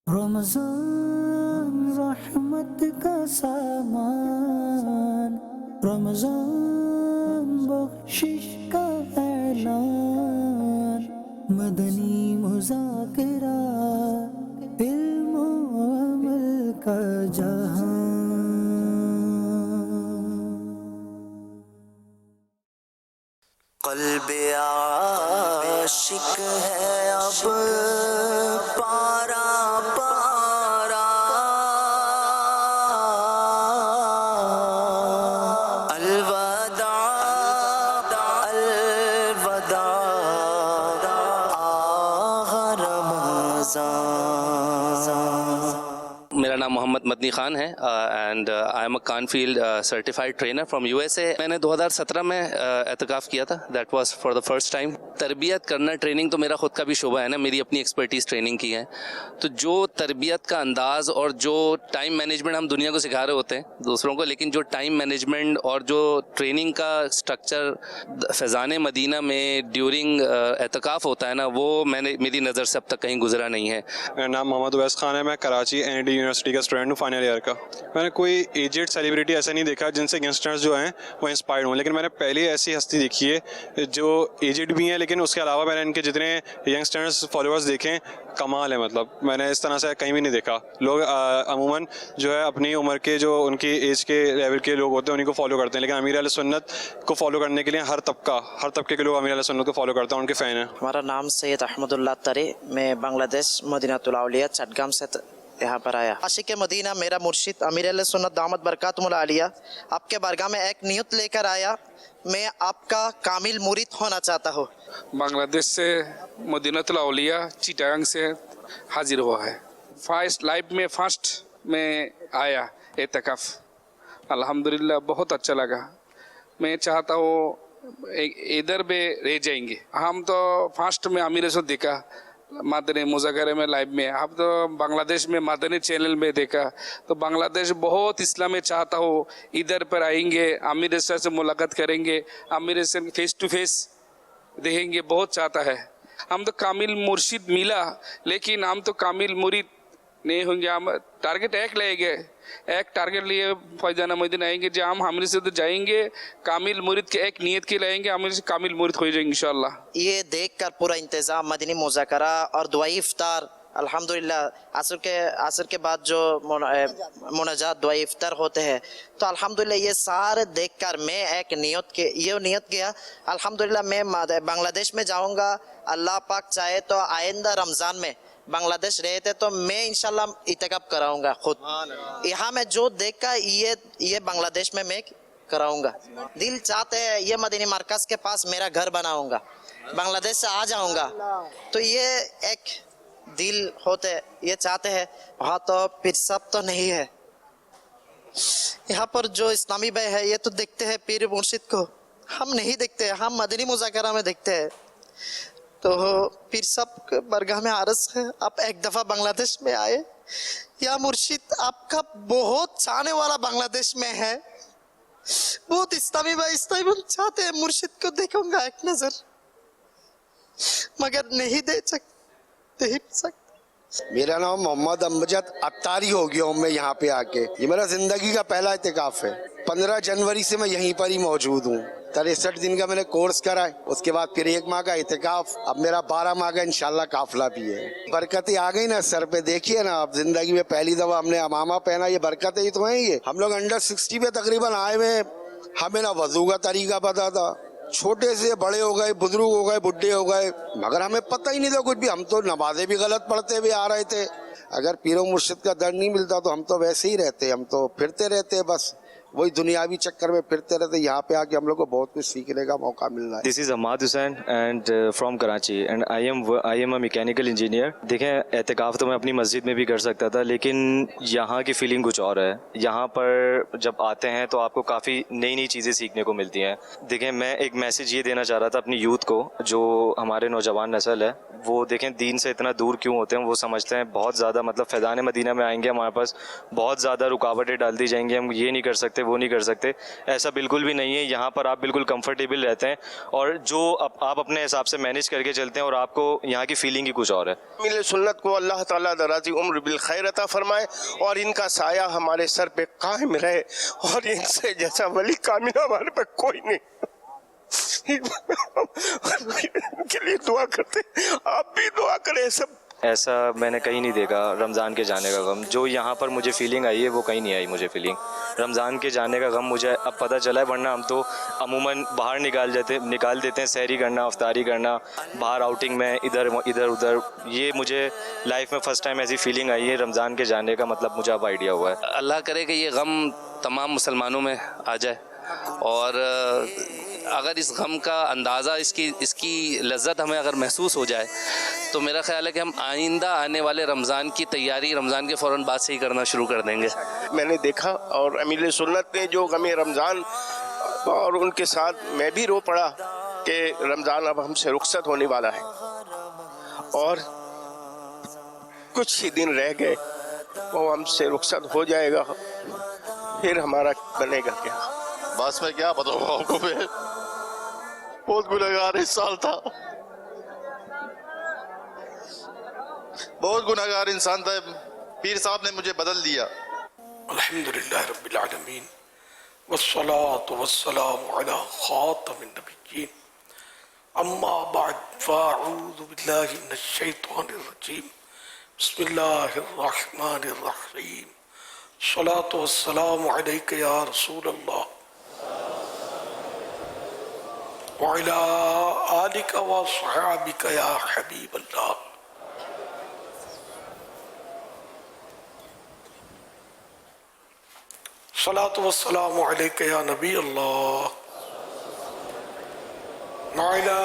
رمضان رحمت کا سامان، رمضان بخشش کا اعلان، مدنی مذاکرہ علم و عمل کا جہاں۔ قلب عاشق ہے اب پارا پارا، الوداع الوداع آہ رمضان۔ میرا نام محمد مدنی خان ہے and I am a Canfield certified trainer from U S A. میں نے 2017 میں اعتکاف کیا تھا، that was for the first time. تربیت کرنا، ٹریننگ تو میرا خود کا بھی شعبہ ہے نا، میری اپنی ایکسپرٹیز ٹریننگ کی ہے، تو جو تربیت کا انداز اور جو ٹائم مینجمنٹ ہم دنیا کو سکھا رہے ہوتے ہیں دوسروں کو، لیکن جو ٹائم مینجمنٹ اور جو ٹریننگ کا اسٹرکچر فیضان مدینہ میں ڈیورنگ اعتکاف ہوتا ہے نا، وہ میری نظر سے اب تک کہیں گزرا نہیں ہے۔ میرا نام محمد اویس خان ہے، میں کراچی NIT یونیورسٹی کا اسٹوڈنٹ ہوں، فائنل ایئر کا۔ میں نے کوئی ایجڈ سیلیبریٹی ایسا نہیں دیکھا جن سے ینگسٹرز جو ہیں وہ انسپائرڈ ہوں، لیکن میں نے پہلی ایسی ہستی دیکھی ہے جو ایجڈ بھی ہیں، لیکن اس کے علاوہ میں نے ان کے جتنے ینگسٹرز فالوورز دیکھیں، کمال ہے۔ مطلب میں نے اس طرح سے کہیں بھی نہیں دیکھا۔ لوگ عموماً جو ہے اپنی عمر کے، جو ان کی ایج کے لیول کے لوگ ہوتے ہیں انہیں کو فالو کرتے ہیں، لیکن امیر علیہ سنت کو فالو کرنے کے لیے ہر طبقے کے لوگ امیر علیہ سنت کو فالو کرتے ہیں، ان کے فین ہیں۔ ہمارا نام سید احمد اللہ ترے، میں بنگلہ دیش مدینہ الاولیاء چٹگام سے یہاں پر آیا۔ عاشق مدینہ میرا مرشد امیر علیہ سنت دامت برکاتہم العالیہ آپ کے بارگاہ میں ایک نیت لے کر آیا، میں آپ کا کامل مرید ہونا چاہتا ہوں۔ بنگلہ دیش سے مدینہ الاولیاء چٹاگانگ سے حاضر ہوا ہے۔ فرسٹ لائف میں فرسٹ میں آیا اعتکاف، الحمدللہ بہت اچھا لگا۔ میں چاہتا ہوں ادھر بھی رہ جائیں گے۔ ہم تو فرسٹ میں امیر سے دیکھا مدنی مذاکرے میں لائیو میں، اب تو بنگلہ دیش میں مدنی چینل میں دیکھا، تو بنگلہ دیش بہت اسلام میں چاہتا ہوں ادھر پر آئیں گے، امیر سے ملاقات کریں گے، امیر سے فیس ٹو فیس دیکھیں گے، بہت چاہتا ہے۔ ہم تو کامل مرشد ملا، لیکن ہم تو کامل مرید نہیں ہوں گے۔ ہم ٹارگٹ ایک لے گئے، ایک ٹارگٹ لیے فیضان مدینہ آئیں گے، جہاں ہم امیر سے تو جائیں گے، کامل مرید کے ایک نیت کے لائیں گے، امیر سے کامل مرید ہو جائیں گے انشاءاللہ۔ یہ دیکھ کر پورا انتظام مدنی مذاکرہ اور دعائی افطار، الحمدللہ عصر کے بعد جو مناجات دعائی افطار ہوتے ہیں، تو الحمدللہ یہ سارے دیکھ کر میں ایک نیت کیا، الحمدللہ میں بنگلہ دیش میں جاؤں گا، اللہ پاک چاہے تو آئندہ رمضان میں بنگلہ دیش رہتے تو میں انشاءاللہ اعتکاف کراؤں گا خود۔ یہاں میں جو دیکھا یہ بنگلہ دیش میں کراؤں گا۔ دل چاہتے ہیں یہ مدنی مرکز کے پاس میرا گھر بناؤں گا، بنگلہ دیش سے آ جاؤں گا، تو یہ ایک دل ہوتے یہ چاہتے ہیں۔ وہاں تو پیر صاحب تو نہیں ہے، یہاں پر جو اسلامی بھائی ہے یہ تو دیکھتے ہیں پیر مرشد کو، ہم نہیں دیکھتے، ہم مدنی مذاکرہ میں دیکھتے ہیں۔ تو پیر صاحب کے برگاہ میں عرض ہے، آپ ایک دفعہ بنگلہ دیش میں آئے، یا مرشد آپ کا بہت چاہنے والا بنگلہ دیش میں ہے، بہت اسلامی بھائی چاہتے ہیں مرشد کو دیکھوں گا ایک نظر، مگر نہیں دے سکتے۔ میرا نام محمد امجد اتاری ہو گیا ہوں میں یہاں پہ آ کے، یہ میرا زندگی کا پہلا اعتکاف ہے۔ 15 جنوری سے میں یہیں پر ہی موجود ہوں۔ 63 دن کا میں نے کورس کرا ہے، اس کے بعد پھر 1 ماہ کا اعتکاف، اب میرا 12 ماہ کا انشاءاللہ قافلہ بھی ہے۔ برکتیں آ گئی نا سر پہ، دیکھیے نا اب زندگی میں پہلی دفعہ ہم نے امامہ پہنا، یہ برکتیں ہی تو ہیں۔ یہ ہم لوگ انڈر 60 پہ تقریباً آئے ہوئے، ہمیں نہ وضو کا طریقہ پتا تھا، چھوٹے سے بڑے ہو گئے، بزرگ ہو گئے، بڈھے ہو گئے، مگر ہمیں پتہ ہی نہیں تھا کچھ بھی۔ ہم تو نمازیں بھی غلط پڑھتے ہوئے آ رہے تھے۔ اگر پیر و مرشد کا در نہیں ملتا تو ہم تو ویسے ہی رہتے، ہم تو پھرتے رہتے، بس وہی دنیاوی چکر میں پھرتے رہتے۔ یہاں پہ آ کے ہم لوگ کو بہت کچھ سیکھنے کا موقع مل رہا ہے۔ This is Ahmed Hussain and from Karachi and I am a mechanical engineer. دیکھیں اعتکاف تو میں اپنی مسجد میں بھی کر سکتا تھا، لیکن یہاں کی فیلنگ کچھ اور ہے۔ یہاں پر جب آتے ہیں تو آپ کو کافی نئی چیزیں سیکھنے کو ملتی ہیں۔ دیکھیں میں ایک میسیج یہ دینا چاہ رہا تھا اپنی یوتھ کو، جو ہمارے نوجوان نسل ہے، وہ دیکھیں دین سے اتنا دور کیوں ہوتے ہیں۔ وہ سمجھتے ہیں بہت زیادہ، مطلب فیضان مدینہ میں آئیں گے ہمارے پاس بہت زیادہ رکاوٹیں ڈال دی جائیں گی، ہم یہ نہیں کر سکتے، सकते, वो नहीं कर सकते, ऐसा बिल्कुल भी नहीं है। यहाँ पर आप बिल्कुल कंफर्टेबल रहते हैं और जो आप अपने हिसाब से मैनेज करके चलते हैं और आपको यहाँ की फीलिंग ही कुछ और है। मिले सुन्नत को अल्लाह ताला दराजी उम्र बिल खैर अता फरमाए और इनका साया हमारे सर पे कायम रहे और इनसे जैसा वली कामिल हमारे पे कोई नहीं। के लिए दुआ करते, आप भी दुआ करें। सब ऐसा मैंने कहीं नहीं देखा रमज़ान के जाने का गम। जो यहाँ पर मुझे फीलिंग आई है वो कहीं नहीं आई मुझे फीलिंग। रमज़ान के जाने का गम मुझे अब पता चला है, वरना हम तो अमूमन बाहर निकाल देते हैं सहरी करना, अफ्तारी करना, बाहर आउटिंग में इधर उधर। ये मुझे लाइफ में फ़र्स्ट टाइम ऐसी फीलिंग आई है रमज़ान के जाने का, मतलब मुझे अब आइडिया हुआ है। अल्लाह करे कि ये गम तमाम मुसलमानों में आ जाए और अगर इस गम का अंदाज़ा, इसकी लज्जत हमें अगर महसूस हो जाए तो मेरा ख्याल है कि हम आइंदा आने वाले रमज़ान की तैयारी रमज़ान के फ़ौरन बाद से ही करना शुरू कर देंगे। मैंने देखा और अमीर सुन्नत ने जो गमे रमज़ान और उनके साथ मैं भी रो पड़ा कि रमज़ान अब हमसे रुखसत होने वाला है और कुछ ही दिन रह गए, वो हमसे रुखसत हो जाएगा, फिर हमारा बनेगा क्या? बस मैं क्या बताऊँ आपको, मैं बहुत गुनहगार इस साल था, बहुत गुनहगार इंसान था। पीर साहब ने मुझे बदल दिया। अल्हम्दुलिल्लाह रब्बिल आलमीन वस्सलातु वस्सलामु अला खातमिन नबिय्यीन अम्मा बाद फ़अऊज़ु बिल्लाहि मिनश शैतानिर रजीम बिस्मिल्लाहिर रहमानिर रहीम सलातु वस्सलामु अलैका या रसूलल्लाह व अला आलिका व सहाबिका या हबीबल्लाह। सलातु वस्सलामु अलैका या नबी अल्लाह व अला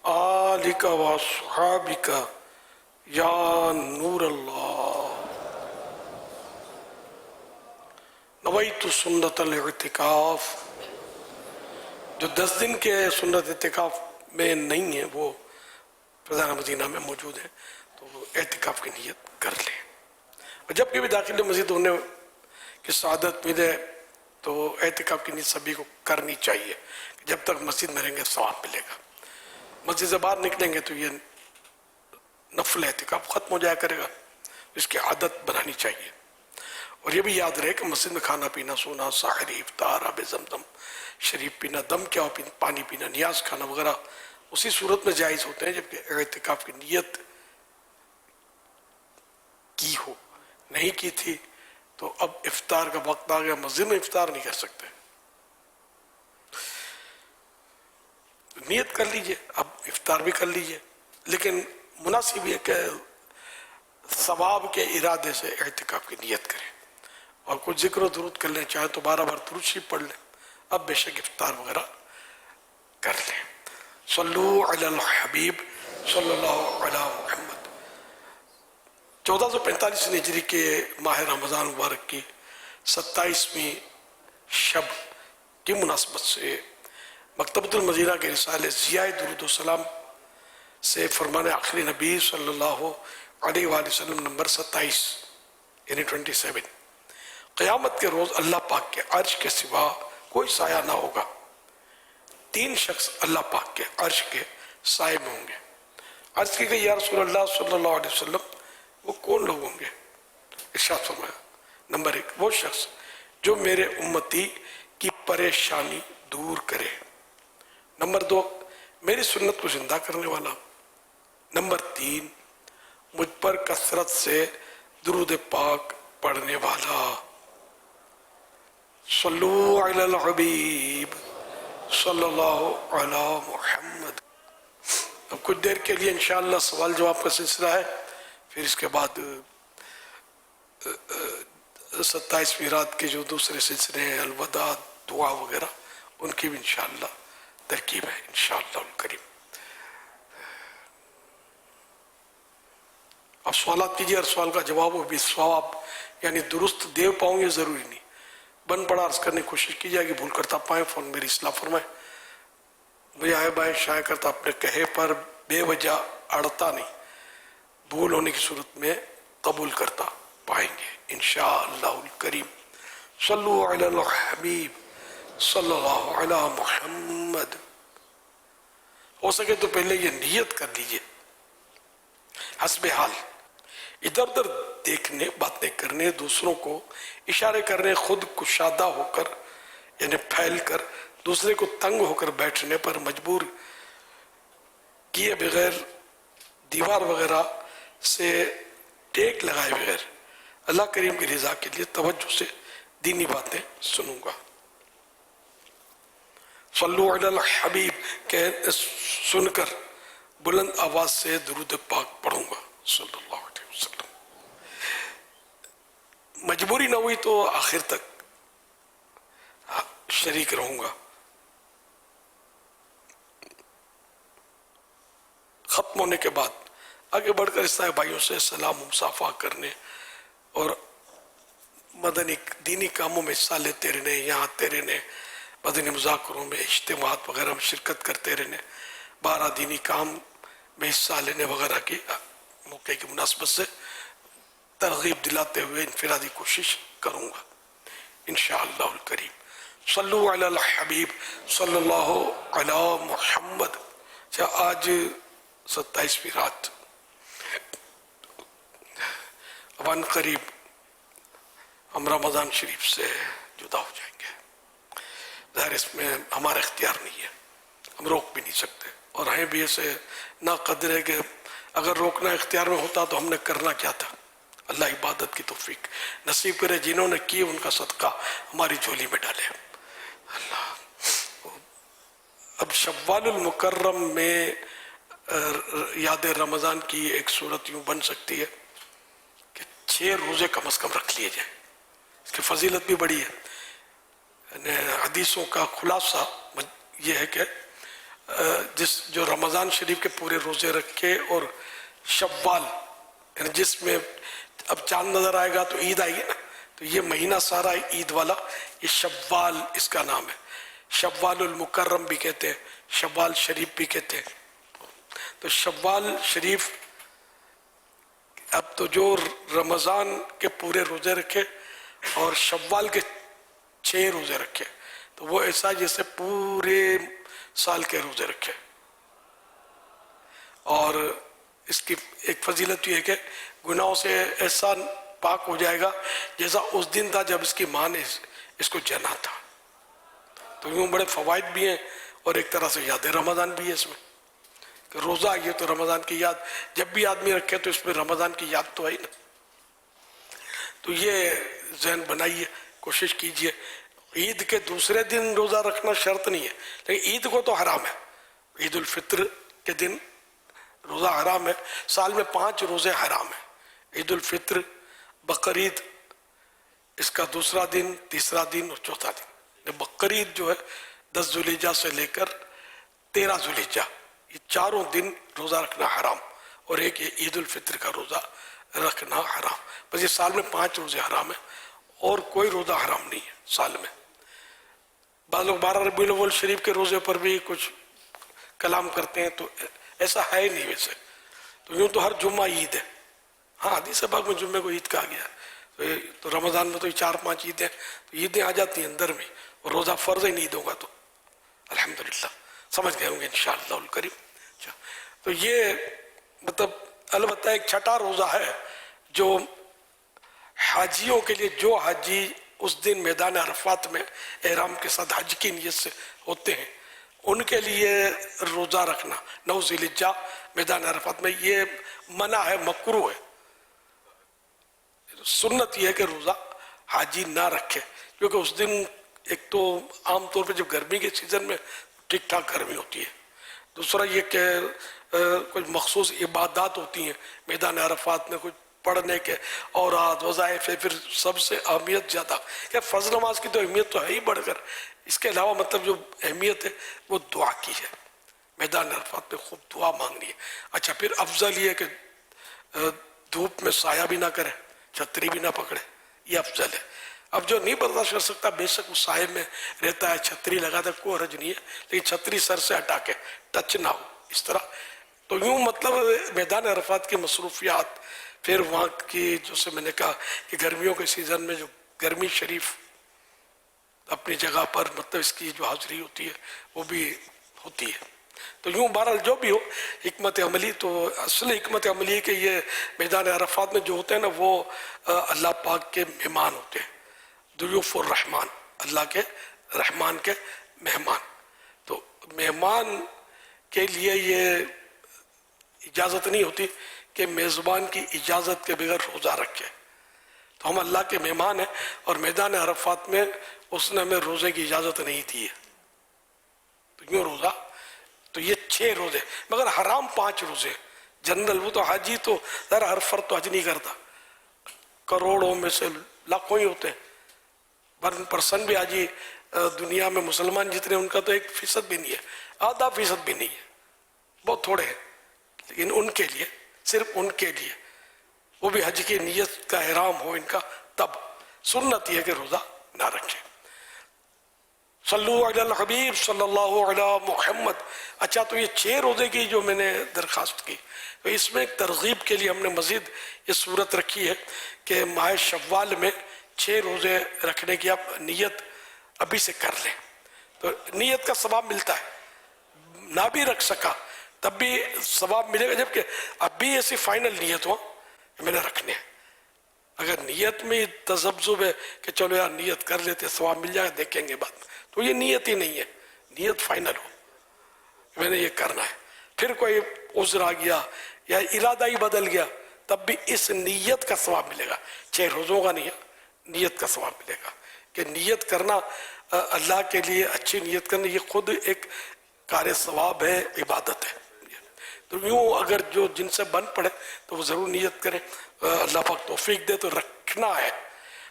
आलिका व सहाबिका या नूर अल्लाह। नवैतु सुन्नतल इतिकाफ, जो 10 दिन के सुन्नत इतिकाफ में नहीं है वो फैज़ान मदीना में मौजूद है, तो एतिकाफ की नियत कर लें। और जब कभी दाखिल मस्जिद होने की सआदत मिले तो एतिकाफ की नियत सभी को करनी चाहिए। जब तक मस्जिद में रहेंगे सवाब मिलेगा, मस्जिद से बाहर निकलेंगे तो ये नफल एतिकाफ ख़त्म हो जाया करेगा। इसकी आदत बनानी चाहिए। और ये भी याद रहे कि मस्जिद में खाना पीना, सोना, साहरी, इफ्तार, आब ज़मज़म शरीफ पीना, दम क्या पानी पीना, नियाज खाना वगैरह उसी सूरत में जायज़ होते हैं जबकि एतिकाफ की नियत की हो। नहीं की थी तो अब इफ्तार का वक्त आ गया, मस्जिद में इफ्तार नहीं कर सकते, नियत कर लीजिए, अब इफ्तार भी कर लीजिए, लेकिन मुनासिब है कि सवाब के इरादे से एतिकाफ की नियत करें और कुछ जिक्र दुरूद कर लें, चाहे तो 12 बार दुरूद शरीफ पढ़ लें, अब बेशक इफ्तार वगैरह कर लें। सल्लू अलल हबीब सल्लल्लाहु अला मुहम्मद। 1445 हिजरी के माह रमज़ान मुबारक की 27वीं शब की मुनासबत से मकतबतुल मदीना के रिसाले ज़ियाए दुरूद व सलाम से फरमान आखिरी नबी सल्लल्लाहु अलैहि वसल्लम नंबर 27 यानी 27, क़यामत के रोज़ अल्लाह पाक के अर्श के सिवा कोई साया ना होगा। 3 शख्स अल्लाह पाक के अर्श के साए में होंगे। अर्ज की गई या रसूलल्लाह सल्लल्लाहु अलैहि वसल्लम, वो कौन लोग होंगे? इरशाद फरमाया, नंबर 1 वो शख्स जो मेरे उम्मती की परेशानी दूर करे। नंबर 2 मेरी सुन्नत को जिंदा करने वाला। नंबर 3 मुझ पर कसरत से दुरूद पाक पढ़ने वाला। सल्लू अलल हबीब सल्लल्लाहु अला मुहम्मद। अब कुछ देर के लिए इंशाअल्लाह सवाल जवाब का सिलसिला है, फिर इसके बाद 27वीं रात के जो दूसरे सिलसिले हैं अलवदा, दुआ वगैरह, उनकी भी इंशाअल्लाह तरकीब है इंशाअल्लाह करीम। अब सवाल कीजिए और सवाल का जवाब वो भी सवाब यानी दुरुस्त दे पाऊँ ये ज़रूरी नहीं, बन पड़ा अर्ज करने की कोशिश की जाएगी, भूल करता पाए फ़ोन मेरी इस्लाह फरमाए। मुझे आए बाएँ शाये करता अपने कहे पर बेवजह अड़ता नहीं, भूल होने की सूरत में कबूल करता पाएंगे इंशाअल्लाह करीम। सल्लु अलल हबीब सल्लल्लाहु अला मुहम्मद। हो सके तो पहले ये नियत कर लीजिए, हस्बे हाल, इधर उधर देखने, बातें करने, दूसरों को इशारे करने, खुद कुशादा होकर यानी फैल कर दूसरे को तंग होकर बैठने पर मजबूर किए बगैर, दीवार वगैरह से टेक लगाए बगैर अल्लाह करीम की रजा के लिए तवज्जो से दीनी बातें सुनूंगा। सल्लु अलल हबीब कह सुनकर बुलंद आवाज से दुरूद पाक पढ़ूंगा सल्लल्लाहु अलैहि वसल्लम। मजबूरी ना हुई तो आखिर तक शरीक रहूंगा। खत्म होने के बाद आगे बढ़कर ईसाई भाइयों से सलाम मुसाफा करने और मदनी दीनी कामों में हिस्सा लेते रहने, यहाँ आते रहने, मदनी मुज़ाकरों में, इज्तिमात वगैरह में शिरकत करते रहने, 12 दीनी काम में हिस्सा लेने वगैरह की मौके की मुनासबत से तरगीब दिलाते हुए इनफरादी कोशिश करूँगा इंशाअल्लाह करीम। सल्लु अलल हबीब सल्लल्लाहु अला मुहम्मद। आज 27वीं रात, वन करीब हम रमज़ान शरीफ से जुदा हो जाएंगे। ज़ाहिर इसमें हमारा इख्तियार नहीं है, हम रोक भी नहीं सकते, और हैं भी ऐसे ना कदर है कि अगर रोकना इख्तियार में होता तो हमने करना क्या था। अल्लाह इबादत की तौफीक नसीब करे, जिन्होंने की उनका सदका हमारी झोली में डाले अल्लाह। अब शव्वालुल मुकर्रम में याद रमज़ान की एक सूरत यूँ बन सकती है कि 6 रोज़े कम से कम रख लिए जाए। इसकी फजीलत भी बड़ी है। हदीसों का खुलासा ये है कि जो रमज़ान शरीफ के पूरे रोज़े रखे और शव्वाल यानी जिसमें अब चांद नज़र आएगा तो ईद आएगी ना, तो ये महीना सारा ईद वाला, ये शव्वाल इसका नाम है। शव्वालुल मुकर्रम भी कहते हैं, शव्वाल शरीफ भी कहते हैं। तो शव्वाल शरीफ, अब तो जो रमज़ान के पूरे रोज़े रखे और शव्वाल के 6 रोज़े रखे तो वो ऐसा जैसे पूरे साल के रोज़े रखे। और इसकी एक फजीलत ये है कि गुनाहों से ऐसा पाक हो जाएगा जैसा उस दिन था जब इसकी माँ ने इसको जना था। तो यूँ बड़े फ़वाइद भी हैं और एक तरह से याद रमज़ान भी है इसमें कि रोज़ा ये तो रमज़ान की याद, जब भी आदमी रखे तो इसमें रमज़ान की याद तो आई ना। तो ये जहन बनाइए, कोशिश कीजिए। ईद के दूसरे दिन रोज़ा रखना शर्त नहीं है, लेकिन ईद को तो हराम है। ईद उल फित्र के दिन रोज़ा हराम है। साल में 5 रोज़े हराम है, ईद उल फित्र, बकरीद, इसका दूसरा दिन, तीसरा दिन और चौथा दिन। बकरीद जो है 10 ज़ुल्हिज्जा से लेकर 13 ज़ुल्हिज्जा, ये चारों दिन रोज़ा रखना हराम, और एक ये ईद उल फित्र का रोज़ा रखना हराम। बस ये साल में 5 रोज़े हराम है और कोई रोज़ा हराम नहीं है साल में। बाद लोग 12 रबीउल अव्वल शरीफ के रोज़े पर भी कुछ कलाम करते हैं, तो ऐसा है ही नहीं वैसे। तो यूँ तो हर जुम्मा ईद है। हाँ, हदीस पाक में जुम्मे को ईद कहा गया। तो रमज़ान में तो 4-5 ईदें, तो ईदें आ जाती हैं अंदर में, और रोज़ा फ़र्ज़ ही नहीं दूंगा तो अल्हम्दुलिल्लाह समझ गए होंगे इंशाअल्लाह करीम। तो ये मतलब अलबत्ता एक छठा रोज़ा है जो हाजियों के लिए, जो हाजी उस दिन मैदान अरफात में एहराम के साथ हज की नीयत से होते हैं, उनके लिए रोज़ा रखना 9 ज़िल्हिज्जा मैदान अरफात में, ये मना है, मकरूह है। सुन्नत यह है कि रोज़ा हाजी ना रखे, क्योंकि उस दिन एक तो आम तौर पे जब गर्मी के सीज़न में ठीक ठाक गर्मी होती है, दूसरा ये कि कुछ मखसूस इबादत होती हैं मैदान अरफात में, कुछ पढ़ने के और वज़ाइफ है, फिर सबसे अहमियत ज़्यादा क्या फ़र्ज़ नमाज की तो अहमियत तो है ही बढ़कर, इसके अलावा मतलब जो अहमियत है वो दुआ की है। मैदान अरफात में खूब दुआ मांगनी है। अच्छा, फिर अफजल ये कि धूप में साया भी ना करे, छतरी भी ना पकड़े, ये अफजल है। अब जो नहीं बर्दाश्त कर सकता बेशक वो साए में रहता है, छतरी लगाता है, कोई हर्ज नहीं है, लेकिन छतरी सर से हटा के टच ना हो इस तरह। तो यूँ मतलब मैदान अरफात की मसरूफियात, फिर वहाँ की जैसे मैंने कहा कि गर्मियों के सीज़न में जो गर्मी शरीफ अपनी जगह पर मतलब इसकी जो हाजिरी होती है वो भी होती है। तो यूँ बहरहाल जो भी हो हिकमत अमली, तो असल हिकमत अमली है कि ये मैदान अरफात में जो होते हैं ना वो अल्लाह पाक के मेहमान होते हैं, दुयूफुर रहमान, अल्लाह के रहमान के मेहमान। तो मेहमान के लिए ये इजाज़त नहीं होती कि मेज़बान की इजाज़त के बगैर रोज़ा रखे। तो हम अल्लाह के मेहमान हैं और मैदान अरफात में उसने हमें रोज़े की इजाज़त नहीं दी है। तो क्यों रोज़ा, तो ये 6 रोज़े, मगर हराम 5 रोज़े। जनरल वो तो हाजी तो ज़रा हर फर्द तो हज नहीं करता, करोड़ों में से लाखों ही होते हैं, 1% भी हाजी दुनिया में मुसलमान जितने उनका तो 1% भी नहीं है, आधा फीसद भी नहीं है, बहुत थोड़े हैं। लेकिन उनके लिए, सिर्फ उनके लिए, वो भी हज की नीयत का ihram हो इनका, तब सुन्नत है कि रोज़ा ना रखें। सल्लु अलल हबीब सल्लल्लाहु अला मुहम्मद। अच्छा, तो ये 6 रोज़े की जो मैंने दरख्वास्त की, तो इसमें एक तरगीब के लिए हमने मज़ीद ये सूरत रखी है कि माह शव्वाल में 6 रोज़े रखने की आप नीयत अभी से कर लें, तो नीयत का सवाब मिलता है। ना भी रख सका तब भी सवाब मिलेगा, जबकि अभी ऐसी फाइनल नीयत हो कि मैंने रखने हैं। अगर नीयत में तज़ब्ज़ुब है कि चलो यार नीयत कर लेते, सवाब मिल जाएगा, देखेंगे बाद में, तो ये नीयत ही नहीं है। नीयत फाइनल हो मैंने ये करना है, फिर कोई उज़्र आ गया या इरादा ही बदल गया, तब भी इस नीयत का सवाब मिलेगा। 6 रोज़ों का नहीं है, नीयत का सवाब मिलेगा। कि नीयत करना अल्लाह के लिए, अच्छी नीयत करना, ये खुद एक कार्य सवाब है, इबादत है। तो यूँ अगर जो जिनसे बन पड़े तो वो ज़रूर नीयत करें, अल्लाह पाक तौफीक दे तो रखना है।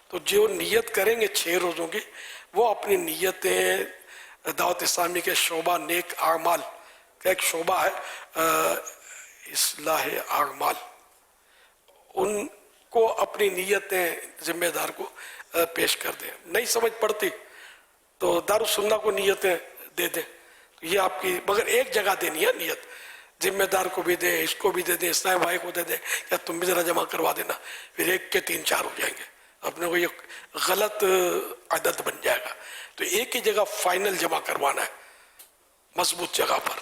तो जो नीयत करेंगे 6 रोज़ों की, वो अपनी नीयतें दावत इस्लामी के शोबा नेक आमाल का एक शोबा है, इस्लाह आमाल, उनको अपनी नीयतें जिम्मेदार को पेश कर दें। नहीं समझ पड़ती तो दारुस सुन्ना को नीयतें दे दें, तो ये आपकी, मगर एक जगह देनी है नीयत, जिम्मेदार को भी दे, इसको भी दे दें, इस्लाम भाई को दे दें, या तुम भी ज़रा जमा करवा देना, फिर 1 के 3-4 हो जाएंगे, अपने को ये गलत आदत बन जाएगा। तो एक ही जगह फाइनल जमा करवाना है, मजबूत जगह पर,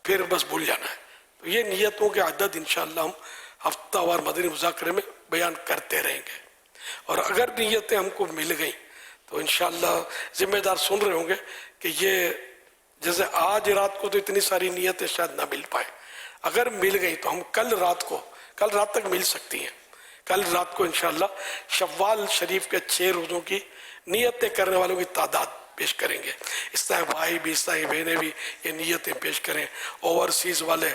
फिर बस भूल जाना है। तो ये नियतों के आदत इंशाअल्लाह हम हफ्तावार मदनी मुज़ाकरे में बयान करते रहेंगे। और अगर नियतें हमको मिल गई तो इंशाअल्लाह जिम्मेदार सुन रहे होंगे कि ये जैसे आज रात को तो इतनी सारी नियतें शायद ना मिल पाए, अगर मिल गई तो हम कल रात तक मिल सकती हैं। कल रात को इंशाअल्लाह शव्वाल शरीफ के 6 रोज़ों की नियतें करने वालों की तादाद पेश करेंगे। इस्लामी भाई भी, इस्लामी बहनें भी ये नियतें पेश करें, ओवरसीज़ वाले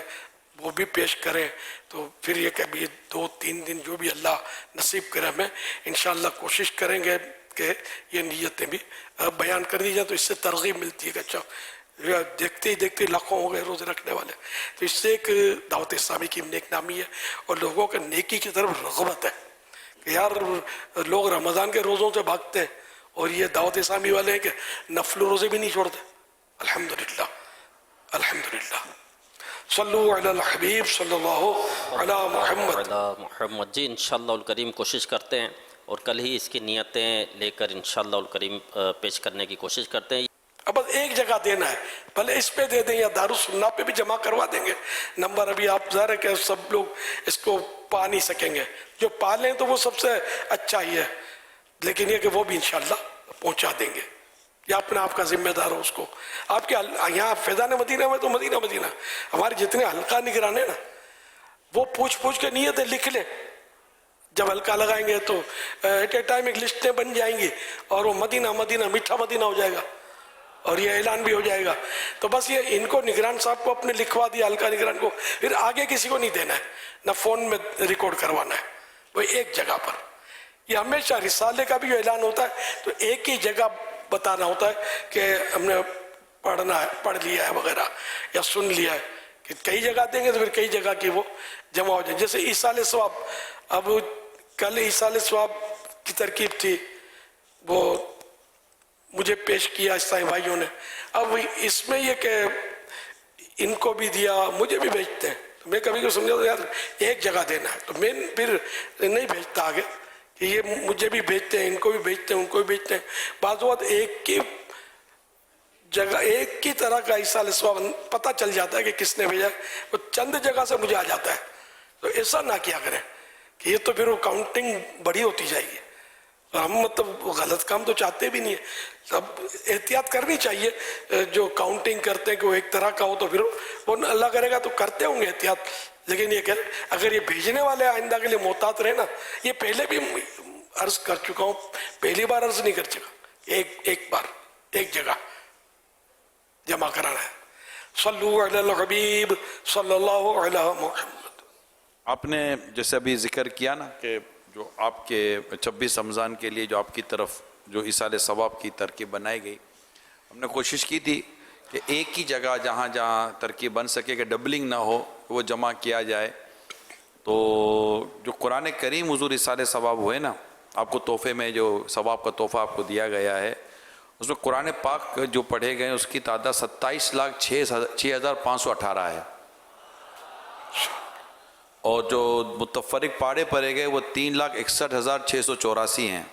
वो भी पेश करें। तो फिर ये कभी 2-3 दिन जो भी अल्लाह नसीब करे हमें, इंशाअल्लाह कोशिश करेंगे कि ये नियतें भी बयान कर दी जाए, तो इससे तरगीब मिलती है कि अच्छा देखते ही देखते लाखों हो गए रोज़े रखने वाले। तो इससे एक दावत इस्लामी की नेक नामी है और लोगों के नेकी की तरफ रग़बत है कि यार लोग रमज़ान के रोज़ों से भागते हैं और ये दावत इस्लामी वाले हैं कि नफल रोज़े भी नहीं छोड़ते। अल्हम्दुलिल्लाह, अल्हम्दुलिल्लाह। सल्लु अलल हबीब सल्लल्लाहु अला मुहम्मद। जी इंशाअल्लाह उल करीम कोशिश करते हैं और कल ही इसकी नियतें लेकर इंशाअल्लाह उल करीम पेश करने की कोशिश करते हैं। अब बस एक जगह देना है, भले इस पे दे दें या दारुस सुन्ना पे भी जमा करवा देंगे नंबर। अभी आप ज़ाहिर है कि सब लोग इसको पा नहीं सकेंगे, जो पा लें तो वो सबसे अच्छा ही है, लेकिन ये कि वो भी इंशाअल्लाह पहुंचा देंगे, या अपने आप का जिम्मेदार हो उसको। आपके यहाँ फैज़ान मदीना में तो मदीना हमारे जितने हल्का निगरान है ना, वो पूछ के नियतें लिख लें। जब हल्का लगाएंगे तो एट ए टाइम एक लिस्टें बन जाएंगी और वो मदीना मीठा मदीना हो जाएगा और ये ऐलान भी हो जाएगा। तो बस ये इनको निगरान साहब को अपने लिखवा दिया, हल्का निगरान को, फिर आगे किसी को नहीं देना है, ना फ़ोन में रिकॉर्ड करवाना है, वो एक जगह पर। ये हमेशा रिसाले का भी जो ऐलान होता है तो एक ही जगह बताना होता है कि हमने पढ़ लिया है वगैरह या सुन लिया है, कि कई जगह देंगे तो फिर कई जगह की वो जमा हो जाए। जैसे ईसाले सवाब, अब कल ईसाले सवाब की तरकीब थी, वो मुझे पेश किया इस्लामी भाइयों ने। अब इसमें ये कि इनको भी दिया, मुझे भी भेजते हैं, तो मैं कभी समझा तो यार एक जगह देना है, तो मैं फिर नहीं भेजता आगे कि ये मुझे भी भेजते हैं, इनको भी भेजते हैं, उनको भी भेजते हैं। बाज़ वक़्त एक की जगह एक की तरह का ईसाल सवाब पता चल जाता है कि किसने भेजा है, वो चंद जगह से मुझे आ जाता है। तो ऐसा ना किया करें कि ये तो फिर वो काउंटिंग बड़ी होती जाएगी। तो हम मतलब वो गलत काम तो चाहते भी नहीं है, सब एहतियात करनी चाहिए। जो काउंटिंग करते हैं कि वो एक तरह का हो तो फिर वो अल्लाह करेगा तो करते होंगे एहतियात, लेकिन ये कह अगर ये भेजने वाले आइंदा के लिए मोहतात रहे ना, ये पहले भी अर्ज कर चुका हूँ, पहली बार अर्ज नहीं कर चुका, एक बार एक जगह जमा कराना है। सल्लु अलल हबीब सल्लल्लाहु अलैहि मुहम्मद। आपने जैसे अभी जिक्र किया ना कि जो आपके 26 रमज़ान के लिए जो आपकी तरफ जो इसाले सवाब की तरकीब बनाई गई, हमने कोशिश की थी कि एक ही जगह जहाँ जहाँ तरकीब बन सके कि डबलिंग ना हो, वो जमा किया जाए। तो जो कुरान करीम हुजूर इसाले सवाब हुए ना, आपको तोहफे में जो सवाब का तोहफा आपको दिया गया है, उसमें कुरान पाक जो पढ़े गए उसकी तादाद 27,06,518 है, और जो मुतफरिक पाड़े पढ़े गए वो 3,61,684 हैं।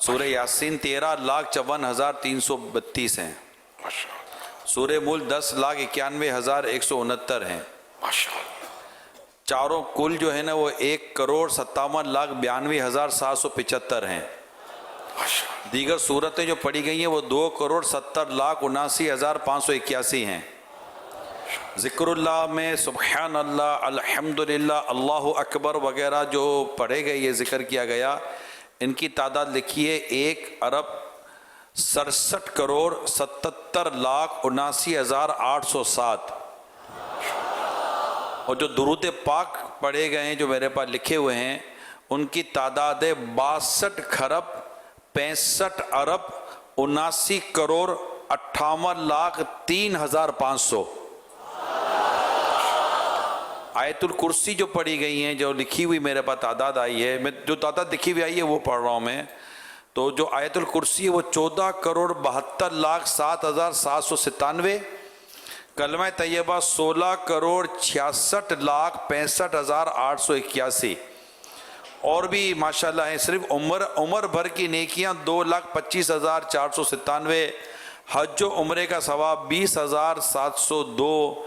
सूरह यासीन 13,54,332 हैं। सूरह मुल्क 10,91,169 हैं। चारों कुल जो है ना वो 1,57,92,775 हैं। दीगर सूरतें जो पढ़ी गई हैं वो 2,70,70,79,581 हैं। ज़िक्रुल्लाह में सुब्हान अल्लाह, अल्हम्दुलिल्लाह, अल्लाहु अकबर वगैरह जो पढ़े गए, ये जिक्र किया गया, इनकी तादाद लिखिए 1,67,77,79,807। और जो दुरूद पाक पढ़े गए हैं जो मेरे पास लिखे हुए हैं, उनकी तादाद है 62,65,79,58,03,500। आयतुल कुर्सी जो पढ़ी गई हैं, जो लिखी हुई मेरे पास तादाद आई है, मैं जो तादाद लिखी हुई आई है वो पढ़ रहा हूँ मैं। तो जो आयतुल कुर्सी है वो 14,72,07,797, कलमा तैयबा 16,66,65,881, और भी माशाल्लाह है। सिर्फ उम्र भर की नेकियां 2,25,497, हज व उम्रे का सवाब 20,702।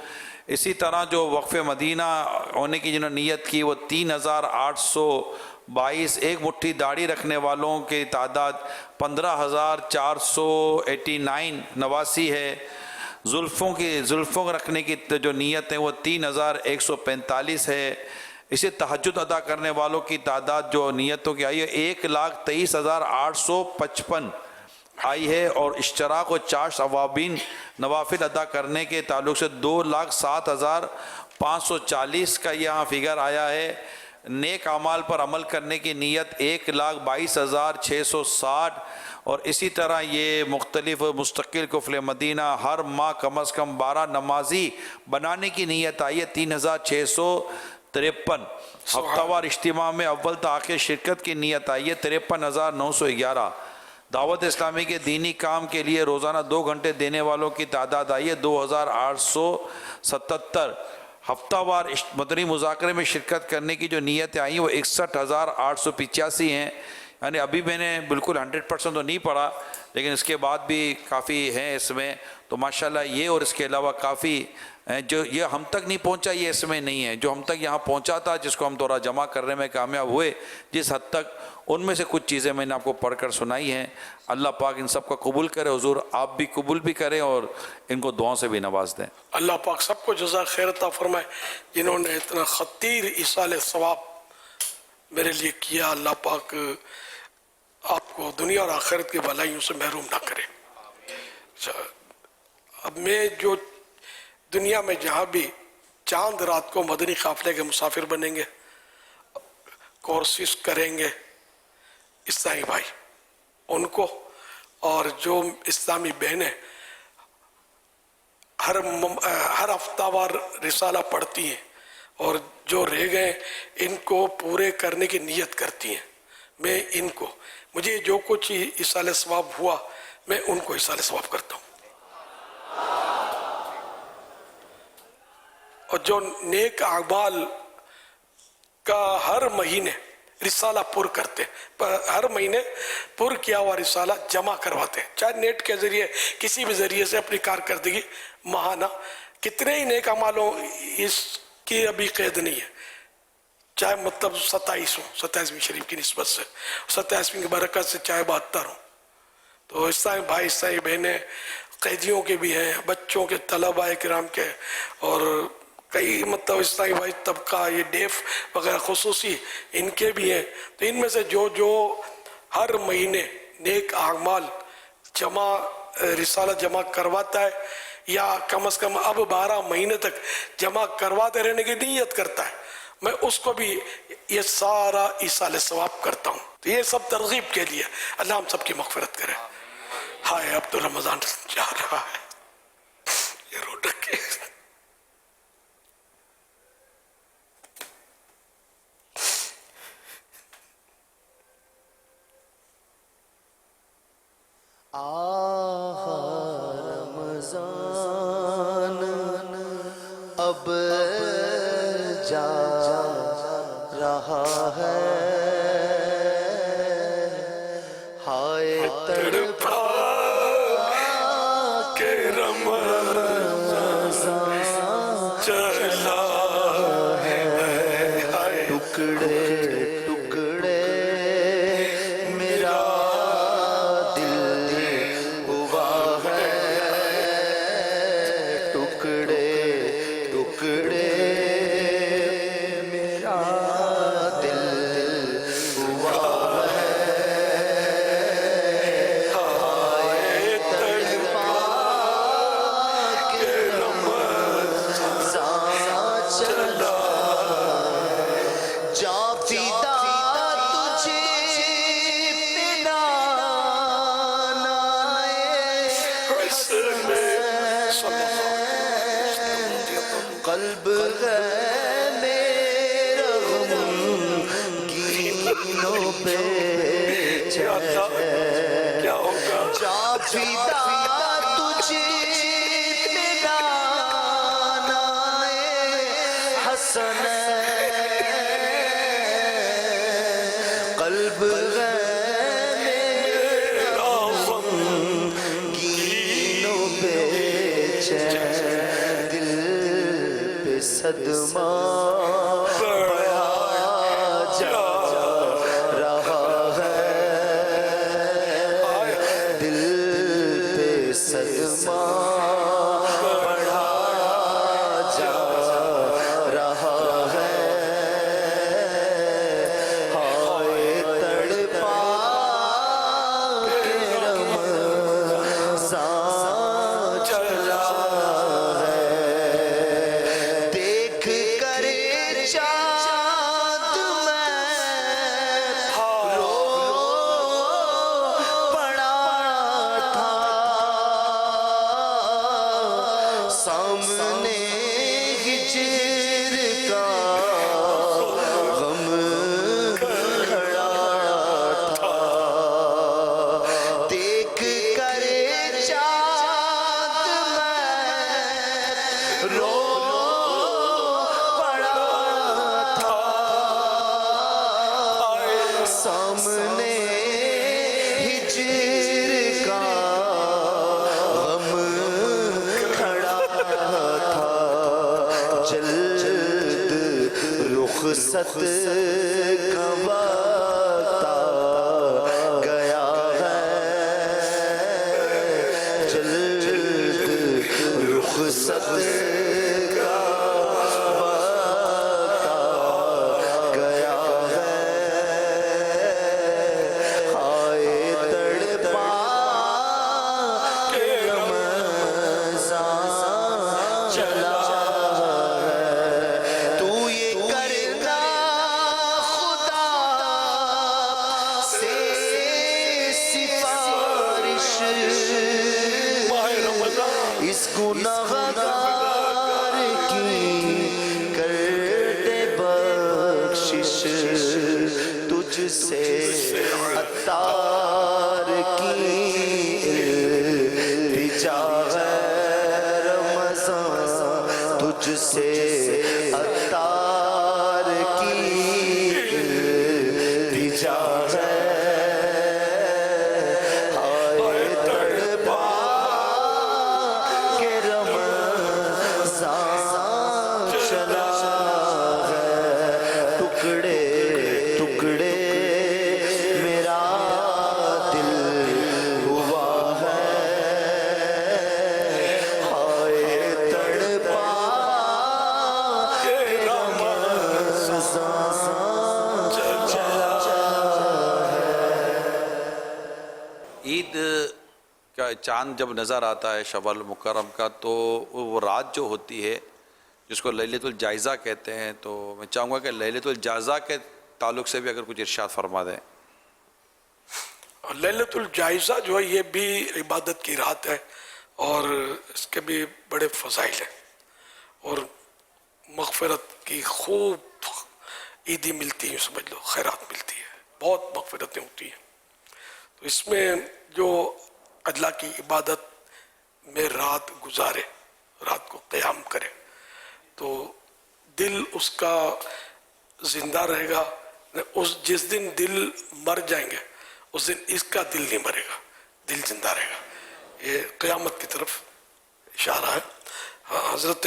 इसी तरह जो वक्फ़े मदीना होने की जिन्होंने नीयत की वो 3,822। एक मुट्ठी दाढ़ी रखने वालों की तादाद 15,489 नवासी है। जुल्फ़ों रखने की जो नीयत है वो 3,145 है। इसे तहज्जुद अदा करने वालों की तादाद जो नीयतों की आई है 1,23,855 आई है। और इश्तराक व चाश अवाबीन नवाफिल अदा करने के ताल्लुक से 2,07,540 का यहाँ फिगर आया है। नेक अमाल पर अमल करने की नीयत 1,22,660। और इसी तरह ये मुख्तलिफ मुस्तकिल कुफल मदीना हर माह कम अज़ कम 12 नमाजी बनाने की नीयत आई है 3,653। हफ्तावार इज्तिमा में अव्वल से आखिर शिरकत की नीयत आई है 53,911। दावत इस्लामी के दीनी काम के लिए रोज़ाना 2 घंटे देने वालों की तादाद आई है 2,877। हफ्तावार मदनी मुज़ाकरे में शिरकत करने की जो नीयतें आई हैं वो 61,885 हैं। यानी अभी मैंने बिल्कुल 100% तो नहीं पढ़ा, लेकिन इसके बाद भी काफ़ी हैं इसमें। तो माशाल्लाह ये और इसके अलावा काफ़ी हैं जो ये हम तक नहीं पहुंचा, ये इसमें नहीं है। जो हम तक यहाँ पहुंचा था, जिसको हम थोड़ा जमा करने में कामयाब हुए जिस हद तक, उनमें से कुछ चीज़ें मैंने आपको पढ़कर सुनाई हैं। अल्लाह पाक इन सब का कबूल करे, हुजूर आप भी कबूल भी करें और इनको दुआओं से भी नवाज दें। अल्लाह पाक सबको जज़ा खैर अता फरमाए जिन्होंने इतना खतीर इसाले सवाब मेरे लिए किया। अल्लाह पाक आपको दुनिया और आखिरत की भलाइयों से महरूम ना करे। अब मैं जो दुनिया में जहाँ भी चांद रात को मदनी काफिले के मुसाफिर बनेंगे, कोर्सेस करेंगे इस्लामी भाई उनको, और जो इस्लामी बहनें हर हफ्तावार रिसाला पढ़ती हैं और जो रह गए इनको पूरे करने की नीयत करती हैं, मैं इनको, मुझे जो कुछ इसाले सवाब हुआ मैं उनको इसाले सवाब करता हूँ। और जो नेक अमाल का हर महीने रिसाला पुर करते हैं, पर हर महीने पुर किया हुआ रिसाला जमा करवाते हैं, चाहे नेट के जरिए किसी भी जरिए से अपनी कारकर्दगी महाना कितने ही नेक अमाल हो, इसकी अभी कैद नहीं है, चाहे मतलब 27 हो, 27वीं शरीफ की निस्बत से, 27वीं की बरकत से चाहे 72 हो। तो इस तरह भाई इस तरह बहनें कैदियों के भी हैं, बच्चों के, तलबा किराम के, और कई मतलब इस तरह भाई तबका, ये डेफ वगैरह खुसूसी इनके भी हैं। तो इनमें से जो जो हर महीने नेक आमाल जमा रिसाला जमा करवाता है, या कम से कम अब 12 महीने तक जमा करवाते रहने की नीयत करता है, मैं उसको भी ये सारा ईसाल सवाब करता हूँ। तो ये सब तरगीब के लिए, अल्लाह हम सबकी मग़फ़िरत करे। हाय अब तो रमज़ान जा रहा है, ये रोटक के रमज़ान अब जा रहा है, हाय तड़पा के रमज़ान चला है, टुकड़े टुकड़े मेरा दिल हुआ है, टुकड़े टुकड़े मेरा दिल हुआ है, हाय तड़पा के रमज़ान चला, जा फिदा तुझे बिना कल्ब है मेरा गीनों पे क्या होगा? जा फिदा तुझे बिना हसन कल्ब है मेरा गीनों पे दिल पे सदमा बढ़ा जा रहा है, दिल पे सदमा बढ़ा जा रहा है, हाय तड़पा के रमज़ान चला है, देख कर चाँद मैं रो पड़ा था, सामने हिजर का गम खड़ा था, देख कर चाँद मैं रो पड़ा था, सामने हिजर का गम खड़ा था, जल्द रुखसत का वक्त आ गया है, जल्द रुखसत का वक्त आ गया है, हाय तड़पा के रमज़ान चला है, तू ये करना खुदा से सिफारिश, इस गुनाहगार की कर दे बख्शिश, तुझसे अत्तार की इल्तिजा है रमज़ान, तुझसे अत्तार की जा है हाय तड़पा के रमज़ान चला है टुकड़े टुकड़े मेरा दिल हुआ है हाय तड़पा के रमज़ान ईद का चांद जब नज़र आता है शवल मुकर्रम का, तो वो रात जो होती है जिसको लैलतुल जायज़ा कहते हैं, तो मैं चाहूँगा कि लैलतुल जायज़ा के ताल्लुक़ से भी अगर कुछ इरशाद फरमा दें। लैलतुल जायज़ा जो है ये भी इबादत की रात है और इसके भी बड़े फ़ज़ाइल हैं और मग़फ़िरत की खूब ईदी मिलती है, समझ लो खैरात मिलती है, बहुत मग़फ़िरतें होती हैं। तो इसमें जो अल्लाह की इबादत में रात गुजारे, रात को क़याम करे, तो दिल उसका ज़िंदा रहेगा। उस जिस दिन दिल मर जाएंगे उस दिन इसका दिल नहीं मरेगा, दिल जिंदा रहेगा। ये क़यामत की तरफ इशारा है। हज़रत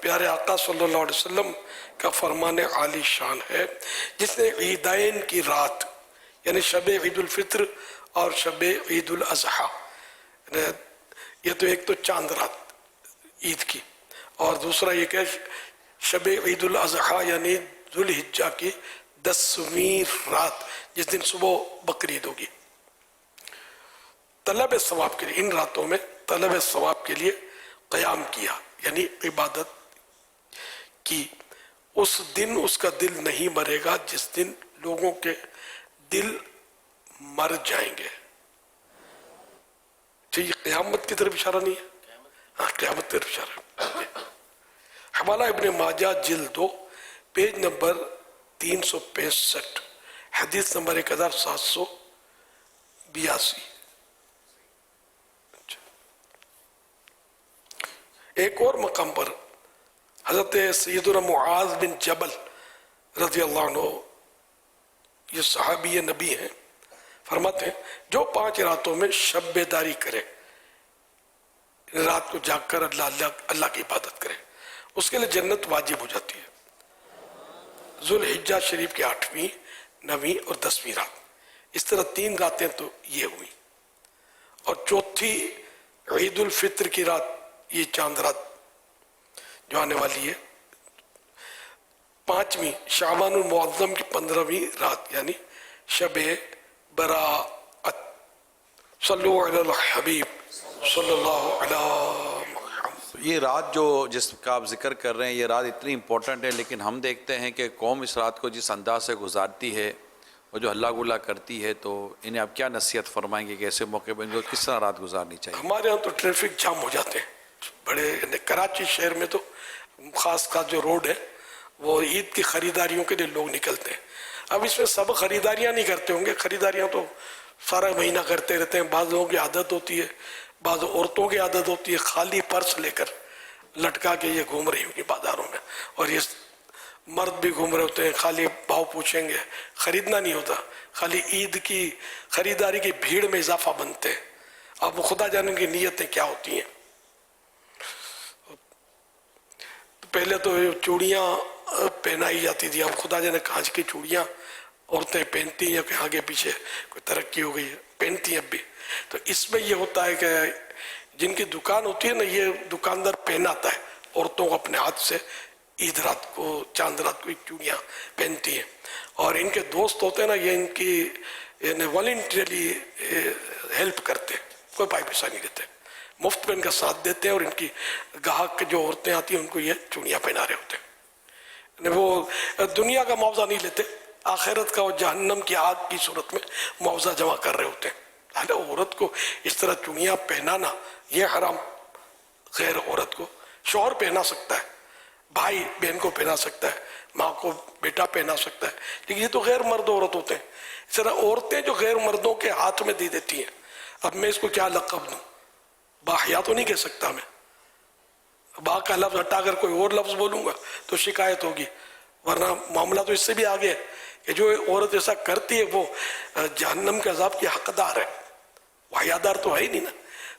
प्यारे आका सल्लल्लाहु अलैहि वसल्लम का फरमान आली शान है, जिसने ईदैन की रात यानी शब ईद उल फित्र और शब ईद उल अज़हा, ये तो एक तो चांद रात ईद की और दूसरा ये कि शब ईद उल अज़हा यानी जुल हिज्जा की 10वीं रात, जिस दिन सुबह बकरीद होगी, तलब सवाब के लिए इन रातों में तलब सवाब के लिए क़याम किया यानी इबादत की। उस दिन उसका दिल नहीं मरेगा जिस दिन लोगों के दिल मर जाएंगे। ये क़यामत की तरफ इशारा नहीं है? हाँ, क़यामत की तरफ इशारा है। हवाला इब्ने माजा जिल्द 2 पेज नंबर 365 हदीस नंबर 1782। एक और मकाम पर हज़रत सैयदुना मुआज़ बिन जबल रज़ी अल्लाह अन्हु, ये सहाबी नबी हैं, फरमाते हैं जो 5 रातों में शब बेदारी करे, रात को जाग कर अल्लाह की इबादत करे, उसके लिए जन्नत वाजिब हो जाती है। जुल हिज्जा शरीफ की 8वीं, 9वीं और 10वीं रात, इस तरह 3 रातें तो ये हुई। और चौथी ईद उल फित्र की रात, ये चांद रात जो आने वाली है। 5वीं शाबानुल मुअज़्ज़म की 15वीं रात यानी शबे बराअत। सल्लु अलल हबीब सल्लल्लाहु अलैहि वसल्लम। ये रात जो जिसका आप जिक्र कर रहे हैं, ये रात इतनी इम्पोर्टेंट है, लेकिन हम देखते हैं कि कौम इस रात को जिस अंदाज से गुजारती है और जो हल्ला गुल्ला करती है, तो इन्हें आप क्या नसीहत फरमाएंगे कि ऐसे मौके पर इनको किस तरह रात गुजारनी चाहिए? हमारे यहाँ तो ट्रैफिक जाम हो जाते हैं बड़े, कराची शहर में तो खास जो रोड है वो ईद की खरीदारियों के लिए लोग निकलते हैं। अब इसमें सब खरीदारियां नहीं करते होंगे, खरीदारियां तो सारा महीना करते रहते हैं। बाज़ लोगों की आदत होती है, बाज़ औरतों की आदत होती है खाली पर्स लेकर लटका के ये घूम रही होंगी बाजारों में, और ये मर्द भी घूम रहे होते हैं, खाली भाव पूछेंगे, खरीदना नहीं होता, खाली ईद की खरीदारी की भीड़ में इजाफा बनते हैं। अब खुदा जाने की नीयतें क्या होती हैं। पहले तो चूड़ियाँ पहनाई जाती थी, अब खुदा जाने कांच की चूड़ियाँ औरतें पहनती हैं, कि आगे पीछे कोई तरक्की हो गई है, पहनती हैं अब भी। तो इसमें ये होता है कि जिनकी दुकान होती है ना, ये दुकानदार पहनाता है औरतों को अपने हाथ से, ईद रात को चांद रात को चूड़ियाँ पहनती हैं। और इनके दोस्त होते हैं ना, ये इनकी वॉलंटरीली हेल्प करते हैं, कोई पैसा नहीं देते, मुफ्त में इनका साथ देते हैं, और इनकी गाहक जो औरतें आती हैं उनको ये चूड़ियाँ पहना रहे होते हैं। वो दुनिया का मुआवजा नहीं लेते, आखिरत का और जहन्नम की आग की सूरत में मुआवजा जमा कर रहे होते हैं। हालांकि औरत को इस तरह चूड़ियाँ पहनाना ये हराम, गैर औरत को शौहर पहना सकता है, भाई बहन को पहना सकता है, माँ को बेटा पहना सकता है, लेकिन ये तो गैर मर्द औरत होते हैं। इस तरह औरतें जो गैर मर्दों के हाथ में दे देती हैं, अब मैं इसको क्या लक़ब दूँ, बाहया तो नहीं कह सकता मैं, बा का लफ्ज़ हटाकर कोई और लफ्ज़ बोलूँगा तो शिकायत होगी, वरना मामला तो इससे भी आगे है کہ جو عورت ایسا کرتی ہے وہ جہنم کے عذاب کی حقدار ہے، وہ حیادار تو ہے ہی نہیں نا.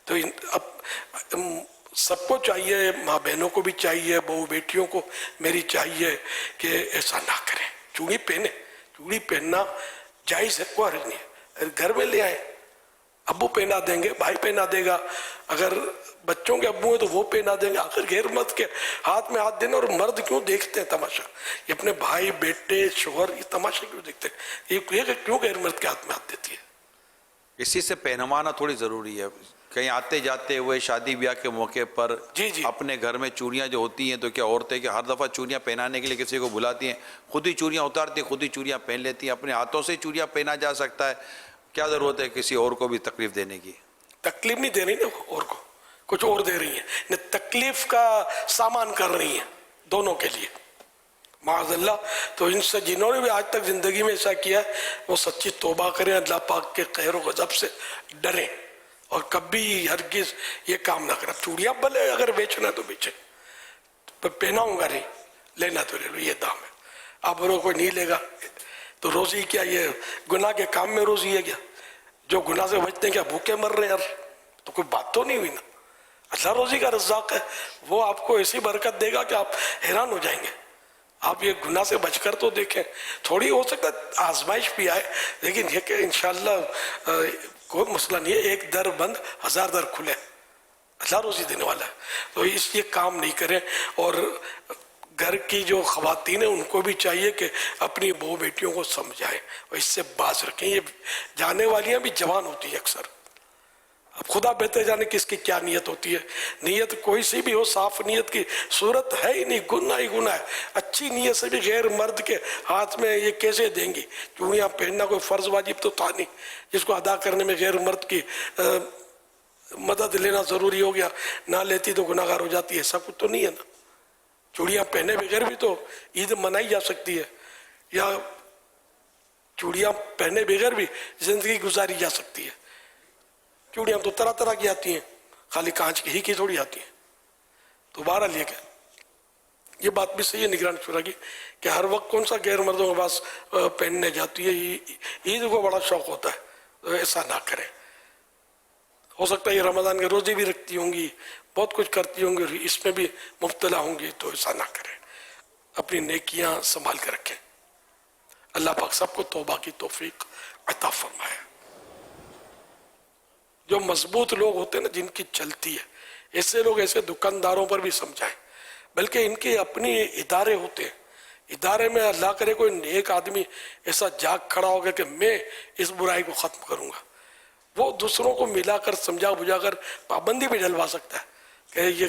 تو اب سب کو چاہیے، ماں بہنوں کو بھی چاہیے، بہو بیٹیوں کو میری چاہیے کہ ایسا نہ کریں. چوڑی پہنے، چوڑی پہننا جائز ہے، کوئی حرج نہیں ہے. گھر میں لے آئے، ابو پہنا دیں گے، بھائی پہنا دے گا، اگر بچوں کے ابو ہیں تو وہ پہنا دیں گے. آخر غیر مرد کے ہاتھ میں ہاتھ دینا. اور مرد کیوں دیکھتے ہیں تماشا؟ یہ اپنے بھائی بیٹے شوہر یہ تماشا کیوں دیکھتے ہیں؟ یہ کیوں غیر مرد کے ہاتھ میں ہاتھ دیتی ہے؟ اسی سے پہنوانا تھوڑی ضروری ہے. کہیں آتے جاتے ہوئے شادی بیاہ کے موقع پر اپنے گھر میں چوڑیاں جو ہوتی ہیں تو کیا عورتیں کہ ہر دفعہ چوڑیاں پہنانے کے لیے کسی کو بلاتی ہیں؟ خود ہی چوڑیاں اتارتی ہیں، خود ہی چوڑیاں پہن لیتی ہیں. اپنے ہاتھوں سے چوڑیاں پہنا جا سکتا ہے، کیا ضرورت ہے کسی اور کو بھی تکلیف دینے کی؟ تکلیف نہیں دے رہی نا اور کو، کچھ اور دے رہی ہیں، تکلیف کا سامان کر رہی ہیں دونوں کے لیے، معاذ اللہ. تو ان سے جنہوں نے بھی آج تک زندگی میں ایسا کیا ہے وہ سچی توبہ کریں، اللہ پاک کے قہر و غضب سے ڈریں اور کبھی ہرگز یہ کام نہ کریں. چوڑیاں بھلے اگر بیچنا تو بیچیں، پہناؤں گا نہیں، لینا تو لے لو، یہ دام ہے. اب وہ کوئی نہیں لے گا تو روزی کیا یہ گناہ کے کام میں روزی ہے کیا؟ جو گناہ سے بچتے ہیں کیا بھوکے مر رہے ہیں یار؟ تو کوئی بات تو نہیں ہوئی نا. اللہ روزی کا رزاق ہے، وہ آپ کو ایسی برکت دے گا کہ آپ حیران ہو جائیں گے. آپ یہ گناہ سے بچ کر تو دیکھیں. تھوڑی ہو سکتا ہے آزمائش بھی آئے، لیکن یہ کہ انشاءاللہ کوئی مسئلہ نہیں ہے. ایک در بند 1000 در کھلے، اللہ روزی دینے والا ہے. تو اس یہ کام نہیں کریں. اور گھر کی جو خواتین ہیں ان کو بھی چاہیے کہ اپنی بہو بیٹیوں کو سمجھائیں اور اس سے باز رکھیں. یہ جانے والیاں بھی جوان ہوتی ہیں اکثر، اب خدا بہتر جانے کس کی کیا نیت ہوتی ہے. نیت کوئی سی بھی ہو، صاف نیت کی صورت ہے ہی نہیں، گناہ ہی گناہ ہے. اچھی نیت سے بھی غیر مرد کے ہاتھ میں یہ کیسے دیں گی؟ چوڑیاں پہننا کوئی فرض واجب تو تھا نہیں جس کو ادا کرنے میں غیر مرد کی مدد لینا ضروری ہو گیا، نہ لیتی تو گناہ گار ہو جاتی ہے. ایسا کچھ تو نہیں ہے نا. چوڑیاں پہنے بغیر بھی تو عید منائی جا سکتی ہے، یا چوڑیاں پہنے بغیر بھی زندگی گزاری جا سکتی ہے. چوڑیاں تو طرح طرح کی آتی ہیں، خالی کانچ کی ہی کی تھوڑی آتی ہیں. تو بہرحال یہ بات بھی صحیح ہے نگران شورا کی کہ ہر وقت کون سا غیر مردوں کے پاس پہننے جاتی ہے. عید کو بڑا شوق ہوتا ہے، تو ایسا نہ کریں. ہو سکتا ہے یہ رمضان کے روزے بھی رکھتی ہوں گی، بہت کچھ کرتی ہوں گی، اس میں بھی مبتلا ہوں گی، تو ایسا نہ کریں. اپنی نیکیاں سنبھال کر رکھیں. اللہ پاک سب کو توبہ کی توفیق عطا فرمائے. جو مضبوط لوگ ہوتے ہیں نا، جن کی چلتی ہے، ایسے لوگ ایسے دکانداروں پر بھی سمجھائیں. بلکہ ان کے اپنی ادارے ہوتے ہیں، ادارے میں اللہ کرے کوئی نیک آدمی ایسا جاگ کھڑا ہوگا کہ میں اس برائی کو ختم کروں گا، وہ دوسروں کو ملا کر سمجھا بجھا کر پابندی بھی ڈلوا سکتا ہے کہ یہ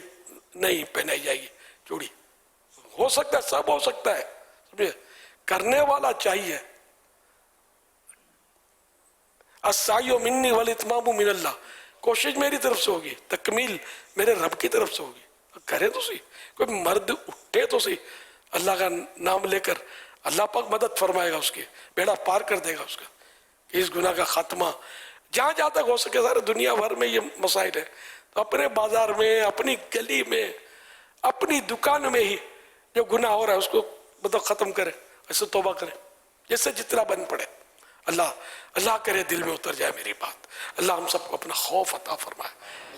نہیں پہنائی جائے گی چوڑی. ہو سکتا ہے، سب ہو سکتا ہے، سمجھے؟ کرنے والا چاہیے. السعی منی والاتمام من اللہ، کوشش میری طرف سے ہوگی، تکمیل میرے رب کی طرف سے ہوگی. کرے تو صحیح، کوئی مرد اٹھے تو صحیح اللہ کا نام لے کر. اللہ پاک مدد فرمائے گا، اس کی بیڑا پار کر دے گا اس کا، کہ اس گناہ کا خاتمہ جہاں جہاں تک ہو سکے. سارے دنیا بھر میں یہ مسائل ہے، تو اپنے بازار میں، اپنی گلی میں، اپنی دکان میں ہی جو گناہ ہو رہا ہے اس کو مطلب ختم کرے، ایسے توبہ کرے جس سے جتنا بن پڑے. اللہ کرے دل میں اتر جائے میری بات. اللہ ہم سب کو اپنا خوف عطا فرمائے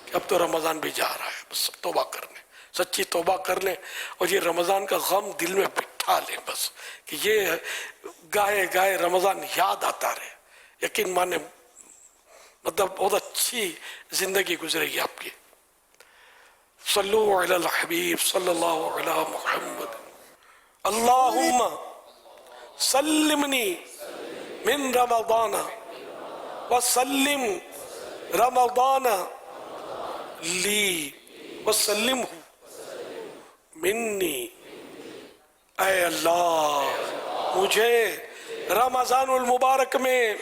کہ اب تو رمضان بھی جا رہا ہے، بس توبہ کر لیں، سچی توبہ کر لیں، اور یہ رمضان کا غم دل میں بٹھا لیں بس، کہ یہ گائے گائے رمضان یاد آتا رہے. یقین مانے مطلب بہت اچھی زندگی گزرے گی آپ کی. صلو علی الحبیب صلی اللہ علی محمد. اللہم سلمنی من رمضان وسلم رمضان لی وسلمہ منی. اے اللہ مجھے رمضان المبارک میں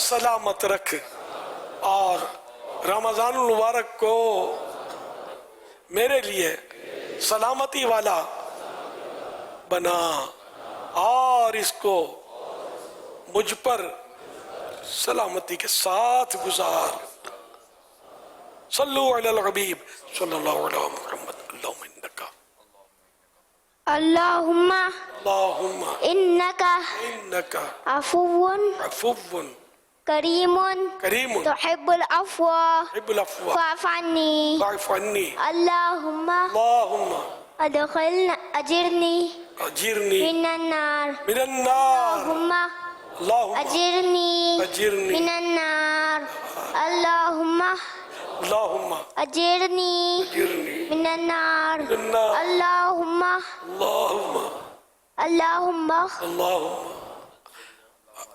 سلامت رکھ، اور رمضان المبارک کو میرے لیے سلامتی والا بنا، اور اس کو مجھ پر سلامتی کے ساتھ گزار. صلو علی الحبیب صلی اللہ علیہ محمد. اللہم انکا اللهم اللهم إنك إنك عفو عفو كريم كريم تحب العفو تحب العفو فاعف عني فاعف عني. اللهم اللهم أجرني أجرني من النار من النار. اللهم اللهم أجرني أجرني من النار اللهم اللهم أجرني أجرني من النار من النار. اللهم اللهم اللهم اللهم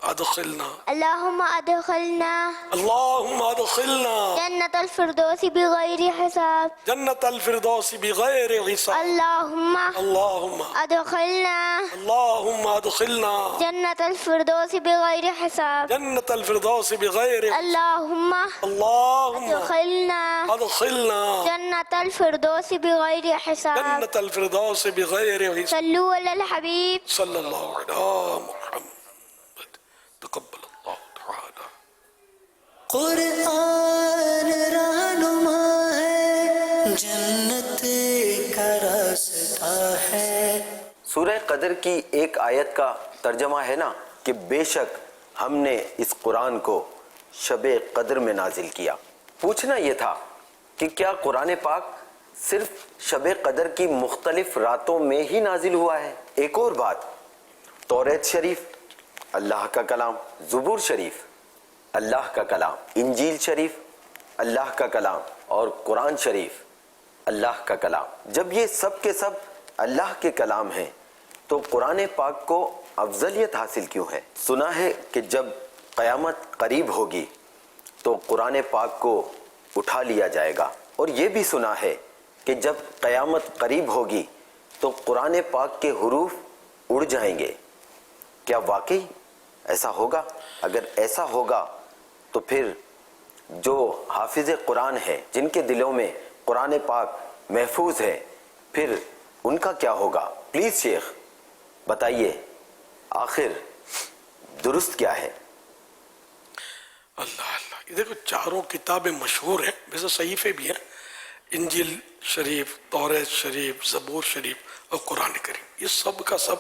أدخلنا اللهم أدخلنا اللهم أدخلنا جنة الفردوس بغير حساب جنة الفردوس بغير حساب. اللهم اللهم أدخلنا اللهم أدخلنا جنة الفردوس بغير حساب جنة الفردوس بغير حساب. اللهم اللهم أدخلنا أدخلنا جنة الفردوس بغير حساب جنة الفردوس بغير حساب. صلوا على الحبيب صلى الله على محمد. تقبل الله تعالى. قرآن رہنما ہے جنت کا راستہ ہے. سورہ قدر کی ایک آیت کا ترجمہ ہے نا کہ بے شک ہم نے اس قرآن کو شب قدر میں نازل کیا. پوچھنا یہ تھا کہ کیا قرآن پاک صرف شب قدر کی مختلف راتوں میں ہی نازل ہوا ہے؟ ایک اور بات، توریت شریف اللہ کا کلام، زبور شریف اللہ کا کلام، انجیل شریف اللہ کا کلام اور قرآن شریف اللہ کا کلام. جب یہ سب کے سب اللہ کے کلام ہیں تو قرآن پاک کو افضلیت حاصل کیوں ہے؟ سنا ہے کہ جب قیامت قریب ہوگی تو قرآن پاک کو اٹھا لیا جائے گا، اور یہ بھی سنا ہے کہ جب قیامت قریب ہوگی تو قرآن پاک کے حروف اڑ جائیں گے. کیا واقعی ایسا ہوگا؟ اگر ایسا ہوگا تو پھر جو حافظ قرآن ہے، جن کے دلوں میں قرآن پاک محفوظ ہے، پھر ان کا کیا ہوگا؟ پلیز شیخ بتائیے آخر درست کیا ہے؟ اللہ اللہ، یہ دیکھو چاروں کتابیں مشہور ہیں، ویسے صحیفے بھی ہیں، انجیل شریف، توریت شریف، زبور شریف اور قرآن کریم. یہ سب کا سب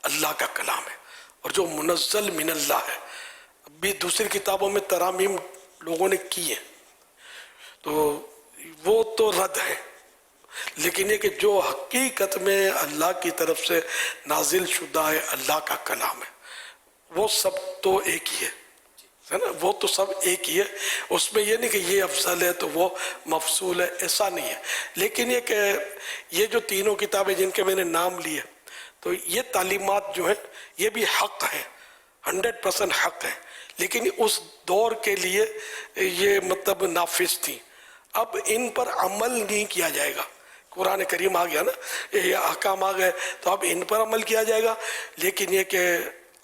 اللہ کا کلام ہے اور جو منزل من اللہ ہے. بھی دوسری کتابوں میں ترامیم لوگوں نے کی ہیں تو وہ تو رد ہے، لیکن یہ کہ جو حقیقت میں اللہ کی طرف سے نازل شدہ ہے، اللہ کا کلام ہے، وہ سب تو ایک ہی ہے نا، وہ تو سب ایک ہی ہے. اس میں یہ نہیں کہ یہ افضل ہے تو وہ مفضول ہے، ایسا نہیں ہے. لیکن یہ کہ یہ جو تینوں کتابیں جن کے میں نے نام لیے، تو یہ تعلیمات جو ہیں یہ بھی حق ہیں، 100% حق ہیں، لیکن اس دور کے لیے یہ مطلب نافذ تھی. اب ان پر عمل نہیں کیا جائے گا. قرآن کریم آ گیا نا، یہ احکام آ گئے تو اب ان پر عمل کیا جائے گا. لیکن یہ کہ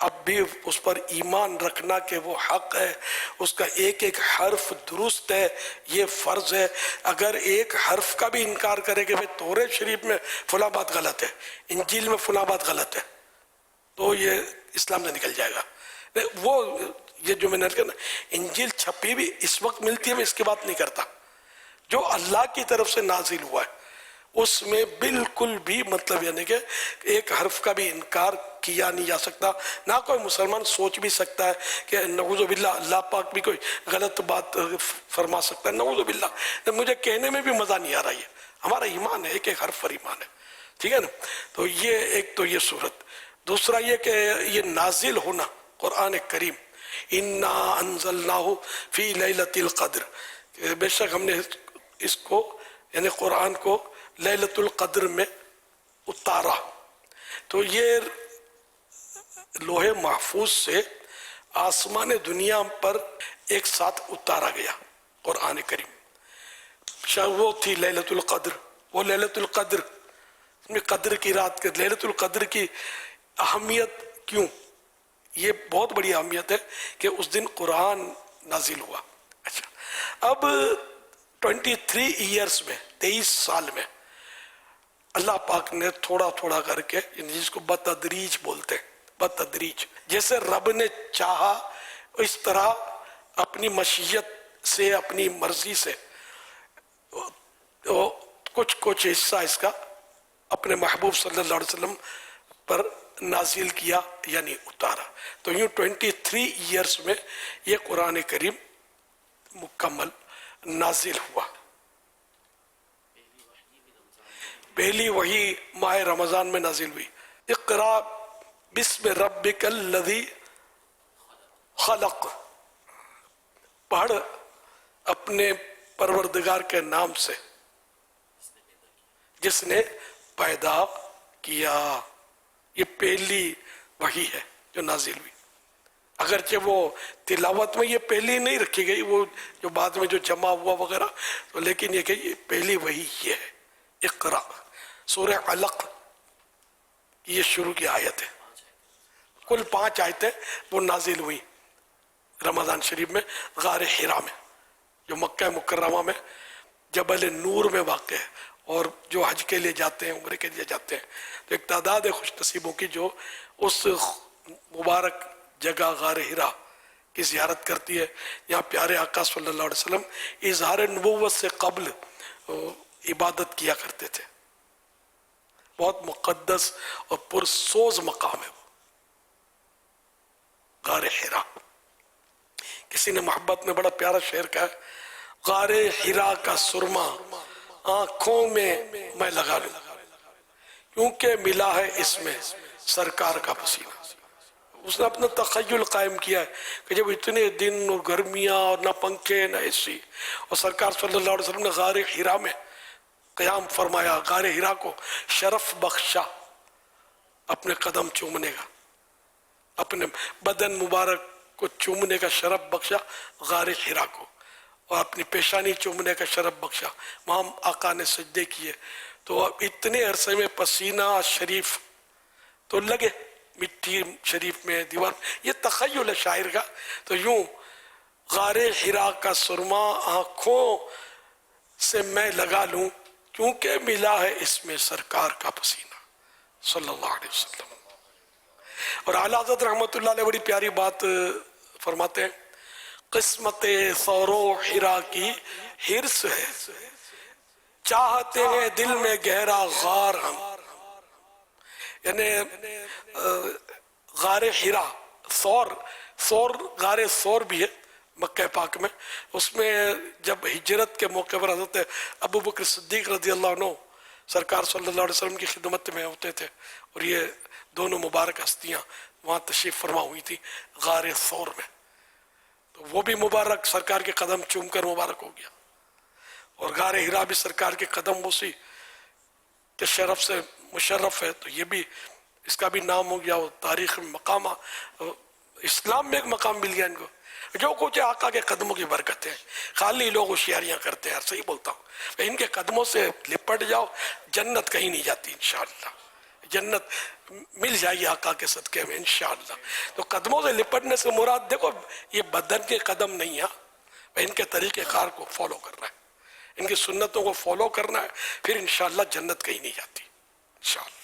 اب بھی اس پر ایمان رکھنا کہ وہ حق ہے، اس کا ایک ایک حرف درست ہے، یہ فرض ہے. اگر ایک حرف کا بھی انکار کرے کہ توریت شریف میں فلاں بات غلط ہے، انجیل میں فلاں بات غلط ہے، تو یہ اسلام سے نکل جائے گا. وہ یہ جو میں نے کہا نا، انجیل چھپی بھی اس وقت ملتی ہے، میں اس کی بات نہیں کرتا. جو اللہ کی طرف سے نازل ہوا ہے اس میں بالکل بھی مطلب یعنی کہ ایک حرف کا بھی انکار کیا نہیں جا سکتا. نہ کوئی مسلمان سوچ بھی سکتا ہے کہ نعوذ باللہ اللہ پاک بھی کوئی غلط بات فرما سکتا ہے، نعوذ باللہ. مجھے کہنے میں بھی مزہ نہیں آ رہا. ہے ہمارا ایمان ہے، ایک ایک حرف پر ایمان ہے، ٹھیک ہے نا. تو یہ ایک تو یہ صورت. دوسرا یہ کہ یہ نازل ہونا قرآن کریم، انا انزلناہ فی لیلۃ القدر، بے شک ہم نے اس کو یعنی قرآن کو لیلۃ القدر میں اتارا. تو یہ لوح محفوظ سے آسمان دنیا پر ایک ساتھ اتارا گیا قرآن کریم. وہ تھی لیلۃ القدر. وہ لیلۃ القدر میں قدر کی رات، لیلۃ القدر کی اہمیت کیوں؟ یہ بہت بڑی اہمیت ہے کہ اس دن قرآن نازل ہوا. اچھا، اب 23 ایئرس میں 23 سال میں اللہ پاک نے تھوڑا تھوڑا کر کے، جس کو بتدریج بولتے ہیں، بتدریج، جیسے رب نے چاہا اس طرح اپنی مشیت سے، اپنی مرضی سے کچھ حصہ اس کا अपने महबूब सल्लल्लाहु अलैहि वसल्लम पर नाजिल किया यानी उतारा। तो यूँ 23 ईयर्स में ये कुरान करीम मुकम्मल नाजिल हुआ। पहली वही माह रमज़ान में नाजिल हुई, इक़रा बिस्मि रब्बिकल लज़ी खलक़, पढ़ अपने परवरदिगार के नाम से जिसने पैदा किया। ये पहली वही है जो नाजिल हुई, अगरचे वो तिलावत में ये पहली नहीं रखी गई, वो जो बाद में जो जमा हुआ वगैरह, तो लेकिन ये कि ये पहली वही ये है। इक़रा सूरह अलक़ की ये शुरू की आयत है, कुल 5 आयतें वो नाजिल हुई रमज़ान शरीफ में गार हिरा में, जो मक्का मुकर्रमा में जबल नूर में वाक़ है। और जो हज के लिए जाते हैं, उम्रे के लिए जाते हैं, तो एक तादाद है खुश नसीबों की जो उस मुबारक जगह गार हिरा की ज़ियारत करती है। यहाँ प्यारे आका सल्लल्लाहु अलैहि वसल्लम इज़हार नबुव्वत से कब्ल इबादत किया करते थे। बहुत मुक़द्दस और पुरसोज मकाम है वो गार हिरा। किसी ने मोहब्बत में बड़ा प्यारा शेर कहा है, गारे हिरा का सुरमा आंखों में मैं लगा लूं क्योंकि मिला है इसमें सरकार का पसीना। उसने अपना तखय्युल कायम किया है कि जब इतने दिन और गर्मियां और ना पंखे ना एसी, और सरकार सल्लल्लाहु अलैहि वसल्लम ने गारे हिरा में क़याम फरमाया, गारे हिरा को शरफ बख्शा अपने कदम चूमने का, अपने बदन मुबारक को चूमने का शरफ बख्शा गारे हिरा को, और अपनी पेशानी चूमने का शरफ बख्शा। वहाँ आका ने सजदे किए, तो अब इतने अरसे में पसीना शरीफ तो लगे मिट्टी शरीफ में, दीवार, ये तखय्युल है शायर का। तो यूं गारे हिरा का सुरमा आँखों से मैं लगा लूं क्योंकि मिला है इसमें सरकार का पसीना सल्लल्लाहु अलैहि वसल्लम। और आला हज़रत रहमतुल्लाह अलैह बड़ी प्यारी बात फरमाते हैं, किस्मत सौरो हिरा की हिर्स है, चाहते हैं दिल में गहरा गार हम। यानी गारे हिरा सौर गारे सौर भी है मक्का पाक में, उसमें जब हिजरत के मौके पर हज़रत अबू बकर सिद्दीक रज़ी अल्लाह अन्हु सरकार सल्लल्लाहु अलैहि वसल्लम की खिदमत में होते थे, और ये दोनों मुबारक हस्तियाँ वहाँ तशरीफ़ फरमा हुई थी गारे सौर में। तो वो भी मुबारक सरकार के कदम चूमकर मुबारक हो गया, और गारे हिरा भी सरकार के कदम उसी के शरफ से मुशर्रफ है। तो ये भी इसका भी नाम हो गया, वो तारीख़ में मकाम, इस्लाम में एक मकाम मिल गया इनको। जो कुछ आका के कदमों की बरकत है, खाली लोग होशियारियाँ करते हैं, सही बोलता हूँ, इनके कदमों से लिपट जाओ, जन्नत कहीं नहीं जाती इंशाअल्लाह, जन्नत मिल जाएगी आका के सदक़े में इंशाअल्लाह। तो कदमों से लिपटने से मुराद देखो ये बदन के कदम नहीं है, इनके तरीक़ेकार को फॉलो करना है, इनकी सुन्नतों को फॉलो करना है, फिर इंशाअल्लाह जन्नत कहीं नहीं जाती इंशाअल्लाह।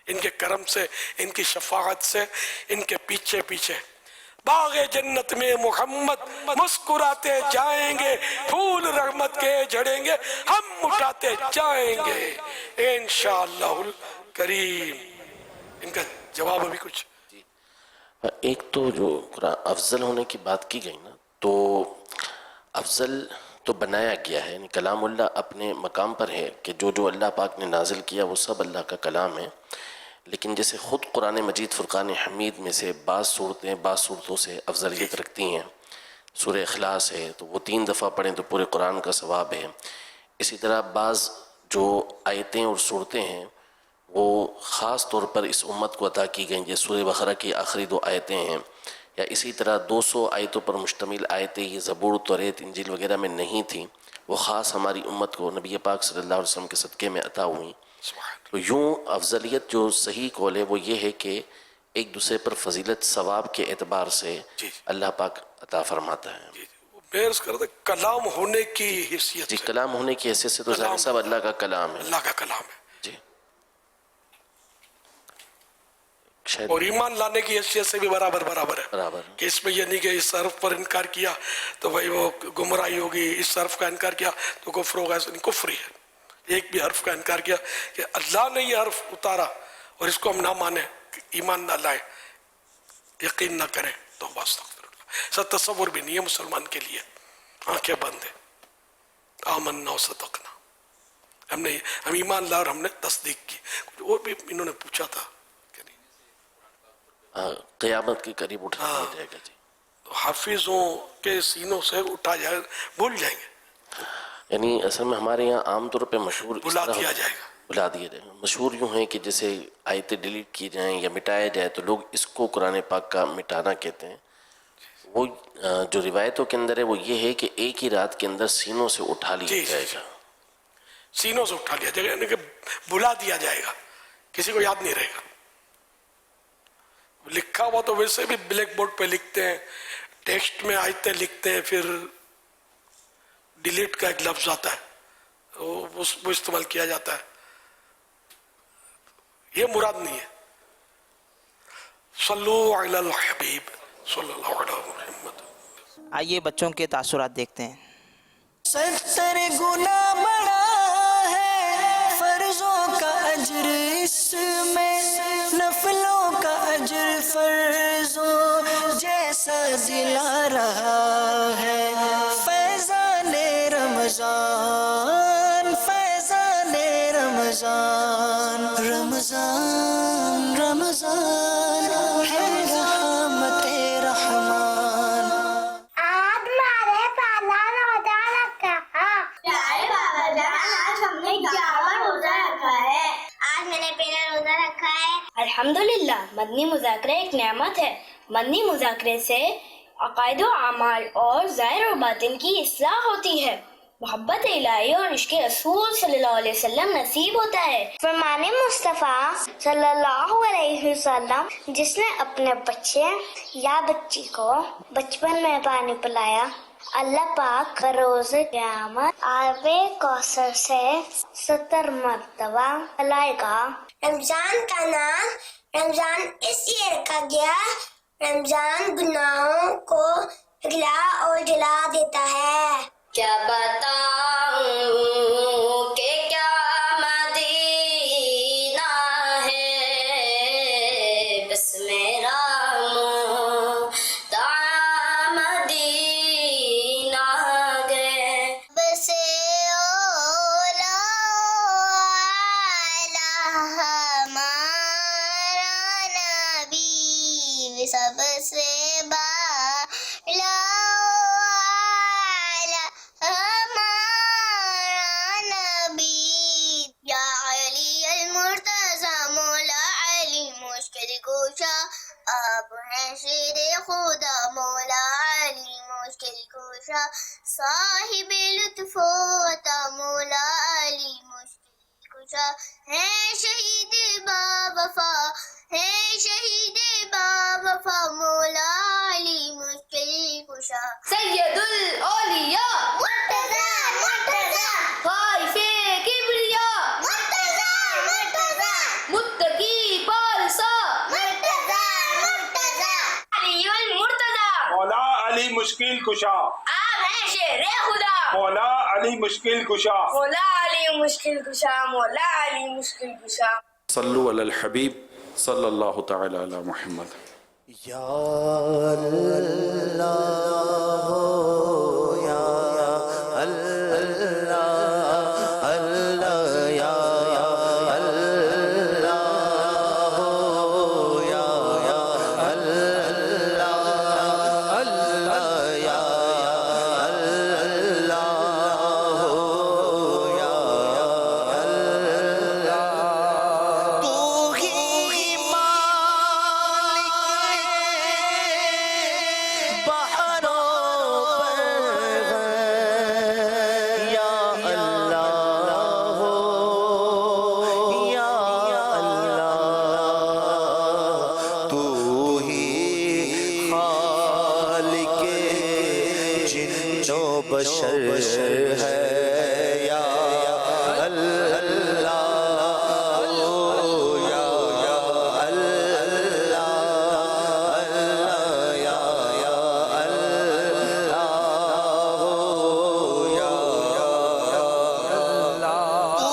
इनके करम से, इनकी शफाअत से, इनके पीछे पीछे बाग़े जन्नत में मोहम्मद मुस्कुराते जाएंगे, फूल रहमत के झड़ेंगे, हम उठाते जाएंगे इंशाअल्लाहुल करीम। इनका जवाब अभी कुछ एक तो जो अफजल होने की बात की गई ना, तो अफजल तो बनाया गया है, यानी कलामुल्लाह अपने मकाम पर है कि जो जो अल्लाह पाक ने नाजिल किया वो सब अल्लाह का कलाम है। लेकिन जैसे ख़ुद कुरान मजीद फ़ुरक़ान हमीद में से बाज़ सूरतों से अफजलियत रखती हैं, सूरह इखलास है तो वो 3 दफ़ा पढ़ें तो पूरे कुरान का सवाब है। इसी तरह बाज़ जो आयतें और सूरतें हैं वो ख़ास तौर पर इस उम्मत को अता की गई, जैसे सूरह बक़रा की आखिरी 2 आयतें हैं, या इसी तरह 200 आयतों पर मुश्तमिल आयतें ये ज़बूर, तौरात, इंजील वगैरह में नहीं थी, वो ख़ास हमारी उम्मत को नबी पाक सल्लल्लाहु अलैहि वसल्लम के सदक़े में अता हुई। तो यूँ अफजलियत जो सही कौल है वो ये है कि एक दूसरे पर फजीलत सवाब के एतबार से अल्लाह पाक अता फरमाता है। कलाम होने की हैसियत जी, कलाम होने की हैसियत से तो ज़ाहिर साहब अल्लाह का कलाम है, अल्लाह का कलाम है जी। और ईमान लाने की हैसियत से भी बराबर है कि इसमें ये नहीं कि इस हर्फ पर इनकार किया तो भाई वो गुमराही होगी, इस हर्फ का इनकार किया तो कुफ्र होगा, कुफ्र है। एक भी हर्फ का इनकार किया कि अल्लाह ने ये हर्फ उतारा और इसको हम ना माने, ईमान ना लाए, यकीन ना करें, तो बस सर तस्वुर भी नहीं है मुसलमान के लिए। आंखें बंद है, आमन्ना व सदक़ना, हम ईमान ला और हमने तस्दीक की। कुछ और भी इन्होंने पूछा था, क़यामत के करीब उठा दिया जाएगा जी, तो हाफिजों के सीनों से उठा जाए, भूल जाएंगे, यानी असल में हमारे यहाँ आमतौर पे मशहूर बुला दिया जाएगा। बुला दिया जाएगा। मशहूर यूँ है कि जैसे आयतें डिलीट की जाएं या मिटाया जाए तो लोग इसको कुरान पाक का मिटाना कहते हैं। वो जो रिवायतों के अंदर है वो ये है कि एक ही रात के अंदर सीनों से उठा लिया जाएगा। सीनों से उठा लिया जाएगा यानी कि बुला दिया जाएगा, किसी को याद नहीं रहेगा। लिखा हुआ तो वैसे भी ब्लैक बोर्ड पे लिखते हैं, टेक्स्ट में आयतें लिखते हैं, फिर डिलीट का एक लफ्ज आता है, वो इस्तेमाल किया जाता है, ये मुराद नहीं है। सल्लु अलल हबीब सल्लल्लाहु अलैहि वसल्लम। आइए बच्चों के तासुरात देखते हैं। 70 गुना बड़ा है फर्जों का अजर इसमें, नफलों का अजर फर्जों जैसा दिला रहा है। फैज़ाने रमजान, फैज़ाने रमजान, रमजान रमजान है रहमते रहमान। आज हमारे पाला रोजा रखा है। प्यारे बाबा जान, आज हमने 11 रोजा रखा है। आज मैंने पहला रोजा रखा है। अल्हम्दुलिल्लाह, मदनी मुज़ाकरा एक नेमत है। मदनी मुज़ाकरे से अक़ाइद व अमाल और ज़ाहिर व बातिन की इस्लाह होती है। मोहब्बत इलाही और इश्क़ रसूल सल्लल्लाहु अलैहि वसल्लम नसीब होता है। फरमाने मुस्तफ़ा सल्लल्लाहु अलैहि वसल्लम, जिसने अपने बच्चे या बच्ची को बचपन में पानी पिलाया, अल्लाह पाक रोज़े क़यामत आबे कौसर से 70 मर्तबा पिलाएगा। रमजान का नाम रमजान इसलिए रखा गया, रमजान गुनाहों को पिघला और जला देता है। क्या बताऊं कि क्या मदीना है, बस मेरा मदीना गए। बसे ओला हमारा नबी, सबसे बाला आप हैं शेर खुदा मौला अली मुश्किल कुशा, साहिब लुत्फ अता मौला अली मुश्किल कुशा, है शहीद बावफा, है शहीद बावफा मौला अली मुश्किल कुशा। सैयदुल औलिया मुर्तज़ा मुर्तज़ा, ख़ाइफ़े किबरिया मुर्तज़ा मुर्तज़ा, मुत्तकी पारसा मौला अली मुश्किल कुशा, आप हैं शेरे खुदा मौला अली मुश्किल कुशा, मौला अली मुश्किल कुशा, मौला अली मुश्किल कुशा। सल्लु अलल हबीब सल्लल्लाहु तआला अला मुहम्मद। या अल्लाह या अल्लाह अल्लाह या अल्लाह या अल्लाह अल्लाह या अल्लाह या अल्लाह। तू ही मालिक बहरों पर है, या अल्लाह या अल्लाह। तू ही खालिक जिन्नो बशर है, या अल्लाह या अल्लाह अल्लाह या अल्लाह या अल्लाह। तू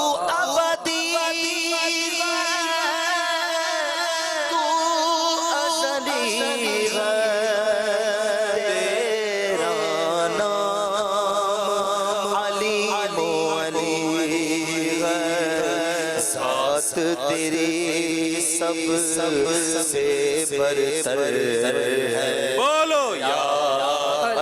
تیری سب سے برتر ہے. بولو یا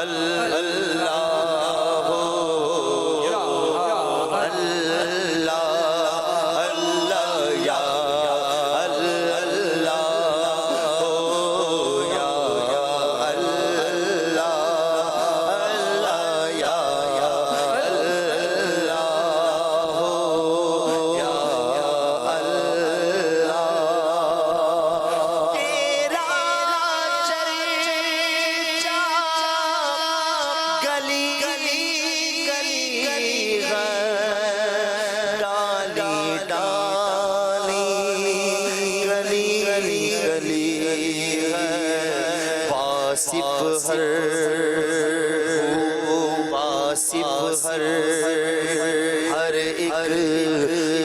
اللہ ہر ایک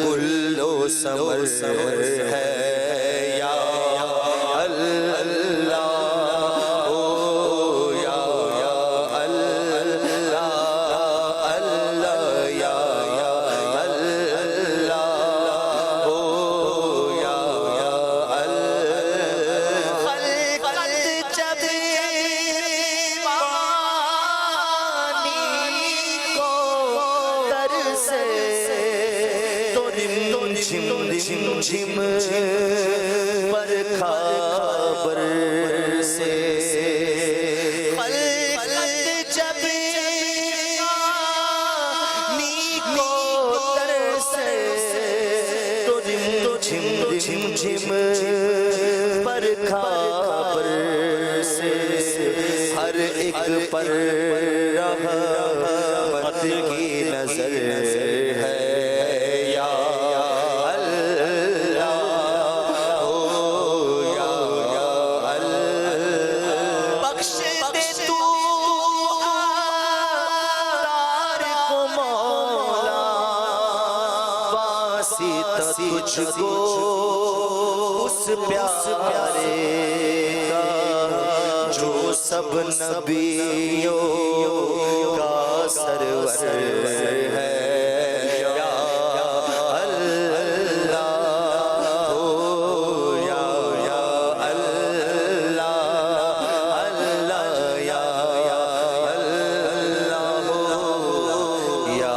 گل و ثمر ہے یا اللہ او یا اللہ اللہ یا اللہ او یا اللہ خلقت جب جھم برکھا برسے خلقت جب نیکو ترسے تو جھم برکھا برسے ہر ایک پر رحمت کی نظر ہے تجھ کو اس پیارے کا جو سب نبیوں کا سرور ہے یا اللہ او یا اللہ اللہ یا اللہ یا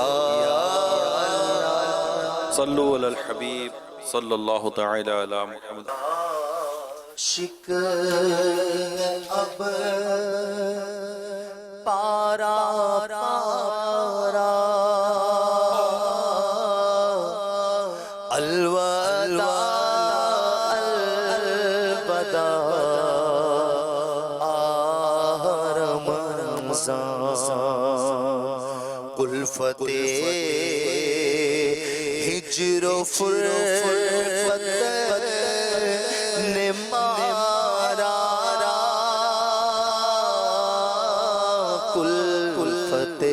صلو علی الحبیب صلی اللہ تعالی علی محمد. عاشق اب پارا الوداع الوداع رمضان الفت ہجر و فرقت نے مارا الفت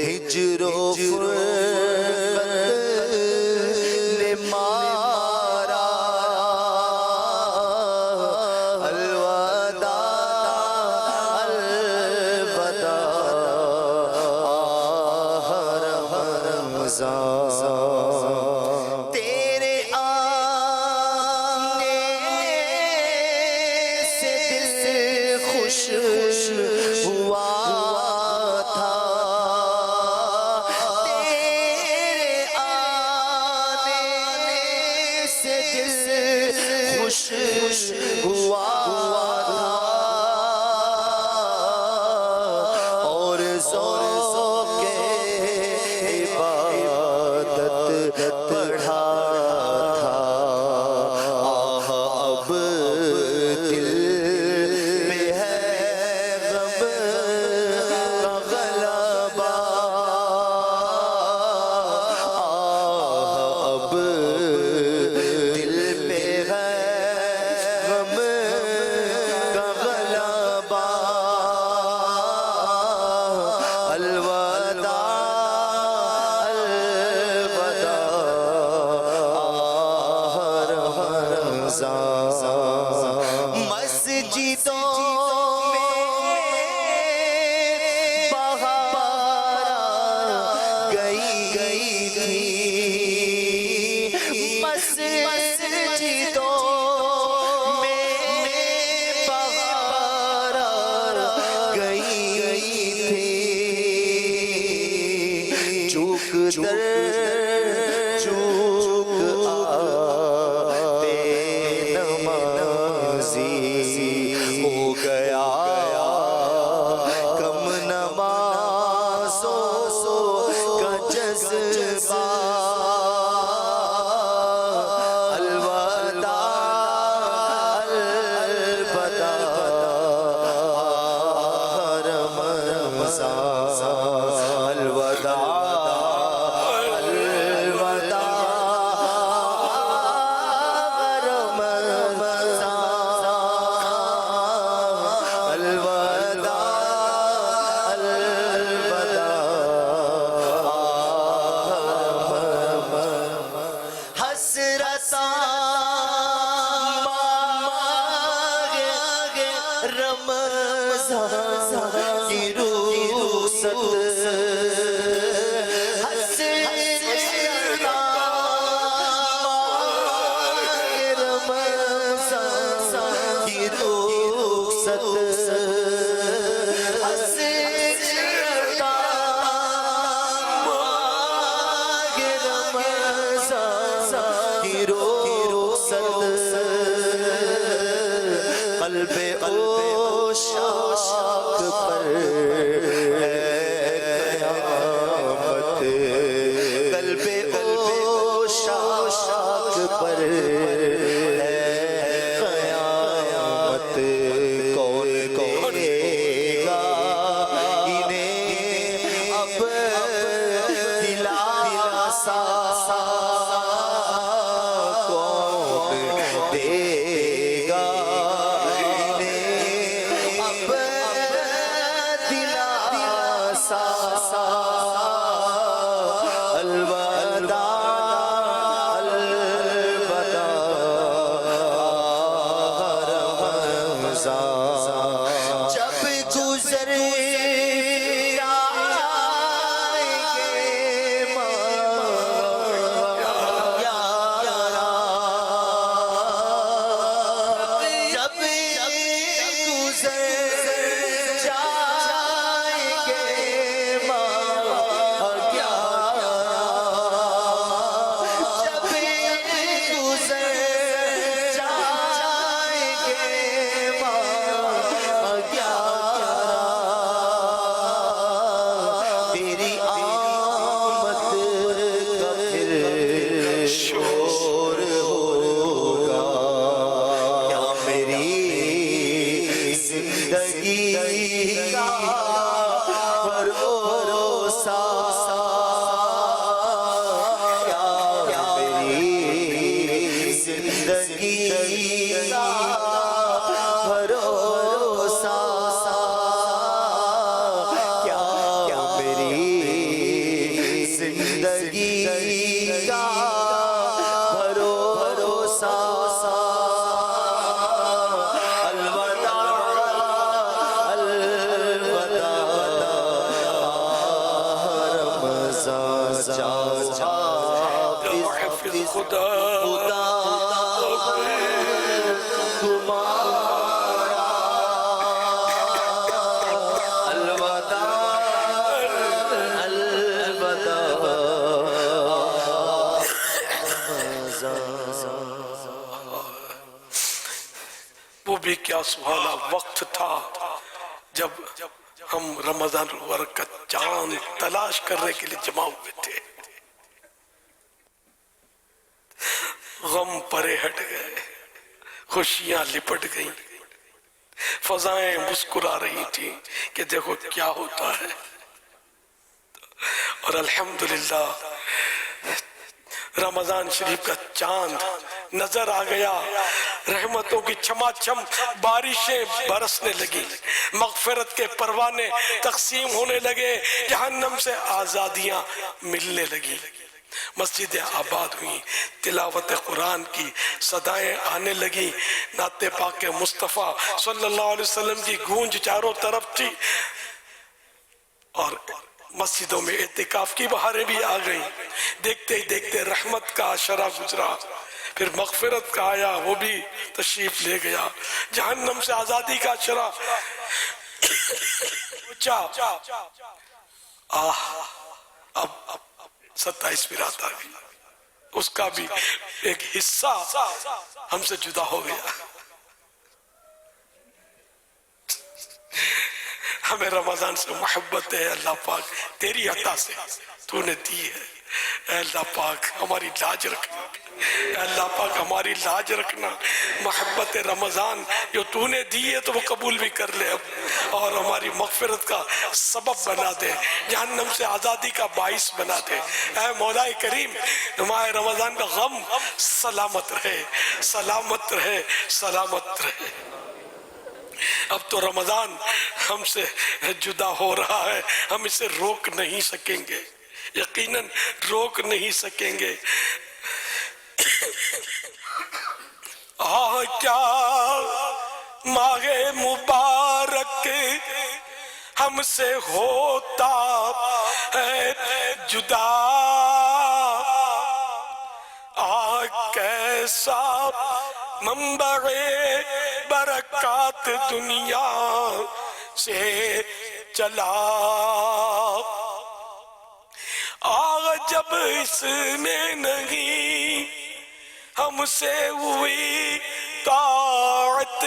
ہجر و فرقت نے مارا الوداع الوداع تیرے آنے سے دل خوش ہوا تھا تیرے آنے سے دل خوش ہوا تھا اور ذوق پڑھا تھا اب دل میں ہے غم کا غلبہ اب دل میں ہے غم کا غلبہ الوداع در چوک آتے نمازی ہو گیا کم نمازوں کا جذبہ قلب عاشق پر قیامت قلب عاشق پر قیامت کون دے گا انہیں اب دلاسا کون دے گا جب گزر وہ بھی کیا سبحانہ وقت تھا جب ہم رمضان المبارک کا چاند تلاش کرنے کے لیے جمع ہوئے تھے. غم پرے ہٹ گئے, خوشیاں لپٹ گئیں, فضائیں مسکرا رہی تھی کہ دیکھو کیا ہوتا ہے. اور الحمدللہ رمضان شریف کا چاند نظر آ گیا, رحمتوں کی چھما چھم بارشیں برسنے لگی, مغفرت کے پروانے تقسیم ہونے لگے, جہنم سے آزادیاں ملنے لگی, مسجدیں آباد ہوئیں, تلاوت قرآن کی صدائیں آنے لگی, نعت پاک مصطفیٰ صلی اللہ علیہ وسلم کی گونج چاروں طرف تھی, اور مسجدوں میں اعتکاف کی بہاریں بھی آ گئیں. دیکھتے ہی دیکھتے رحمت کا عشرہ گزرا, پھر مغفرت کا آیا, وہ بھی تشریف لے گیا, جہنم سے آزادی کا عشرہ اب 27वीं रात आ गई, उसका भी एक हिस्सा हमसे जुदा हो गया। हमें रमजान से मोहब्बत है अल्लाह पाक, तेरी अता से तूने दी है। अल्लाह पाक हमारी लाज रखना, अल्लाह पाक हमारी लाज रखना। मोहब्बत रमजान जो तूने दी है तो वो कबूल भी कर ले अब, और हमारी मगफिरत का सबब बना दे, जहन्नम से आज़ादी का बाइस बना दे। ऐ मौला करीम, माह रमजान का गम सलामत रहे, सलामत रहे, सलामत रहे। अब तो रमजान हमसे जुदा हो रहा है, हम इसे रोक नहीं सकेंगे, यकीनन रोक नहीं सकेंगे। क्या माहे मुबारक हमसे होता है जुदा, कैसा मंबरे बरकत दुनिया से चला। जब इसमें नहीं हमसे हुई ताअत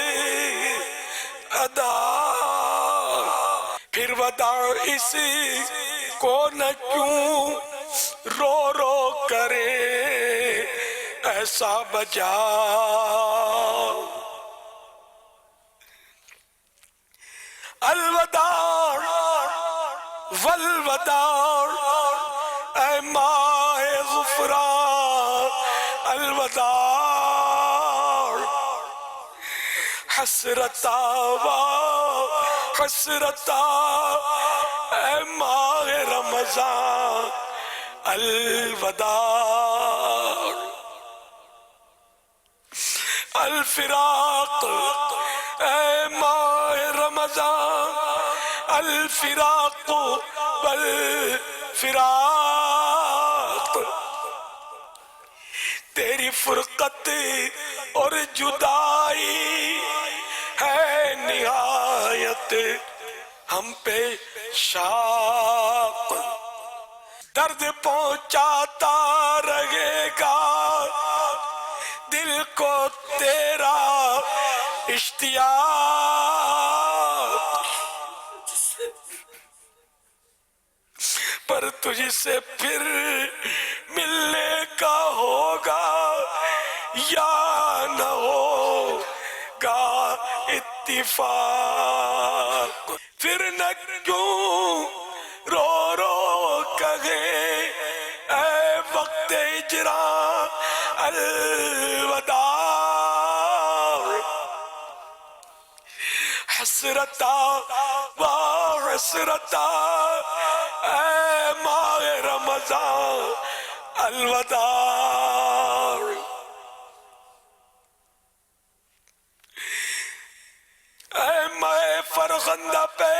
अदा, फिर वदा इस को न क्यों रो रो करे ऐसा बजा। अलवदा वलवदा ऐ माए गुफरान, अलवदा हसरता वा हसरता ऐ माए रमजान, अलवदा अलफिराक ऐ माए रमजान, अलफिराक बल फिराक। तेरी फुरकत और जुदाई है निहायत हम पे शाक, दर्द पहुंचाता रहेगा दिल को तेरा इश्तियाक। पर तुझसे फिर मिलने का होगा या न होगा इत्तिफाक, फिर न क्यों रो रो कहे ऐ वक्त इजरा अलवदा। हसरता वा हसरता ऐ माह रमजान, अलवदा। ऐ मैं फरखंदा पे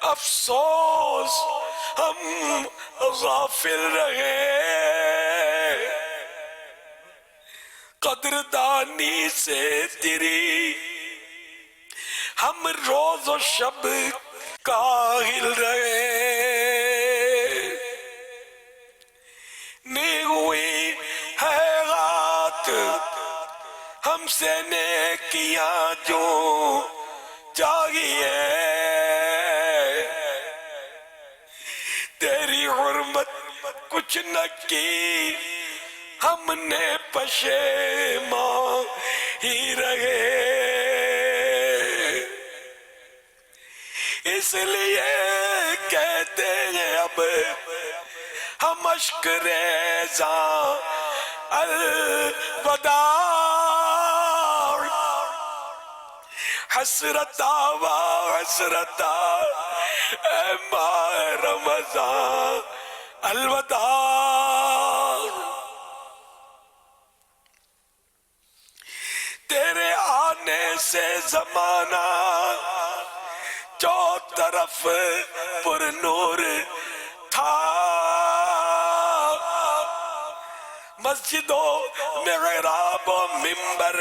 अफसोस हम गाफिल रहे, कदरदानी से तेरी हम रोज और शब काहिल रहे। नहीं हुई है रात हमसे नेकियां जो चाहिए, तेरी हुर्मत कुछ न की हमने पशेमां ही रहे। इसलिए कहते हैं अब हम अश्क रेज़ा अलवदा। हसरता व हसरता ऐ माह रमजान, अलवदा। तेरे आने से जमाना जो तरफ पुरनूर था, मस्जिदों मेहराब मिंबर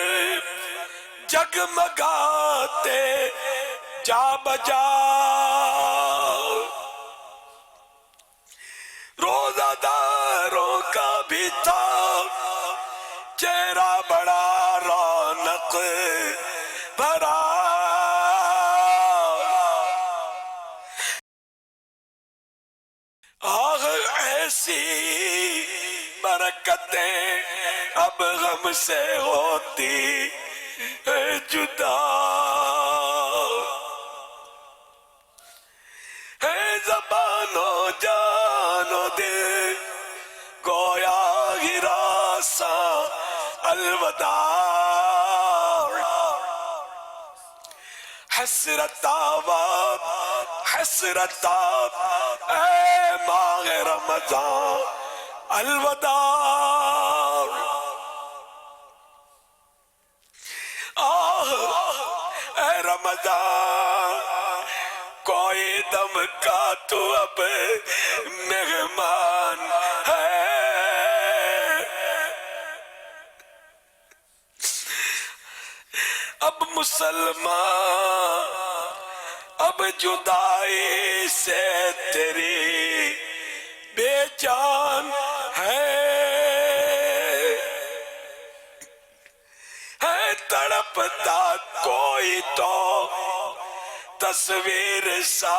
जगमगाते जा बजा। रोज रोजादारों का भी था चेहरा बड़ा रौनक भरा। आग ऐसी बरकतें अब गम से होती है जुदा, है ज़बानो जानो दिल गोया गिरा सा अलविदा। हसरतावाब हसरताब ऐ माह रमज़ान अलविदा। आह ऐ रमज़ान कोई दम का तू अब मेहमान है। अब मुसलमान अब जुदाई से तेरी बेजान है तड़पता कोई तो तस्वीर सा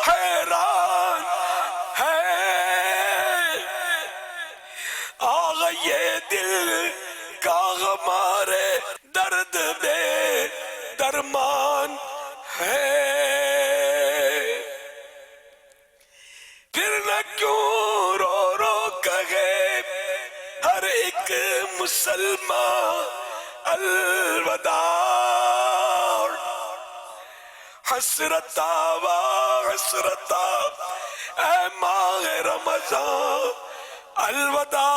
हैरान है। आग ये दिल का हमारे दर्द दे दरमान है। फिर न क्यों रो रो कहे हर एक मुसलमान अलविदा। हसरता व हसरता ऐ माह रमज़ान अलविदा।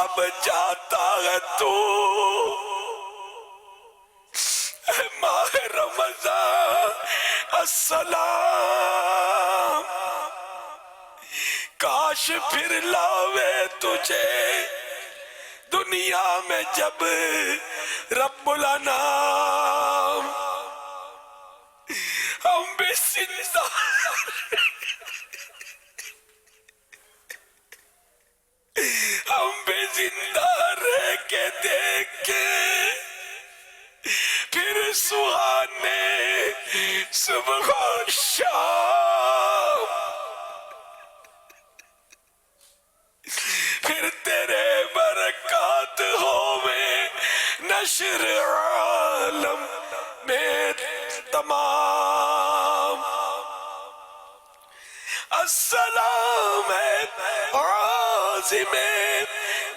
अब जाता है तू ऐ माह रमज़ान अस्सलाम। काश फिर लावे तुझे दुनिया में जब रब्बुल अनाम। हम भी जिंदा हम भी जिंदा रह के देखे फिर सुहाने सुबह और शाम। फिर तेरे बरकत होवे नशर आलम में तमाम। अस्सलाम है आज़िमे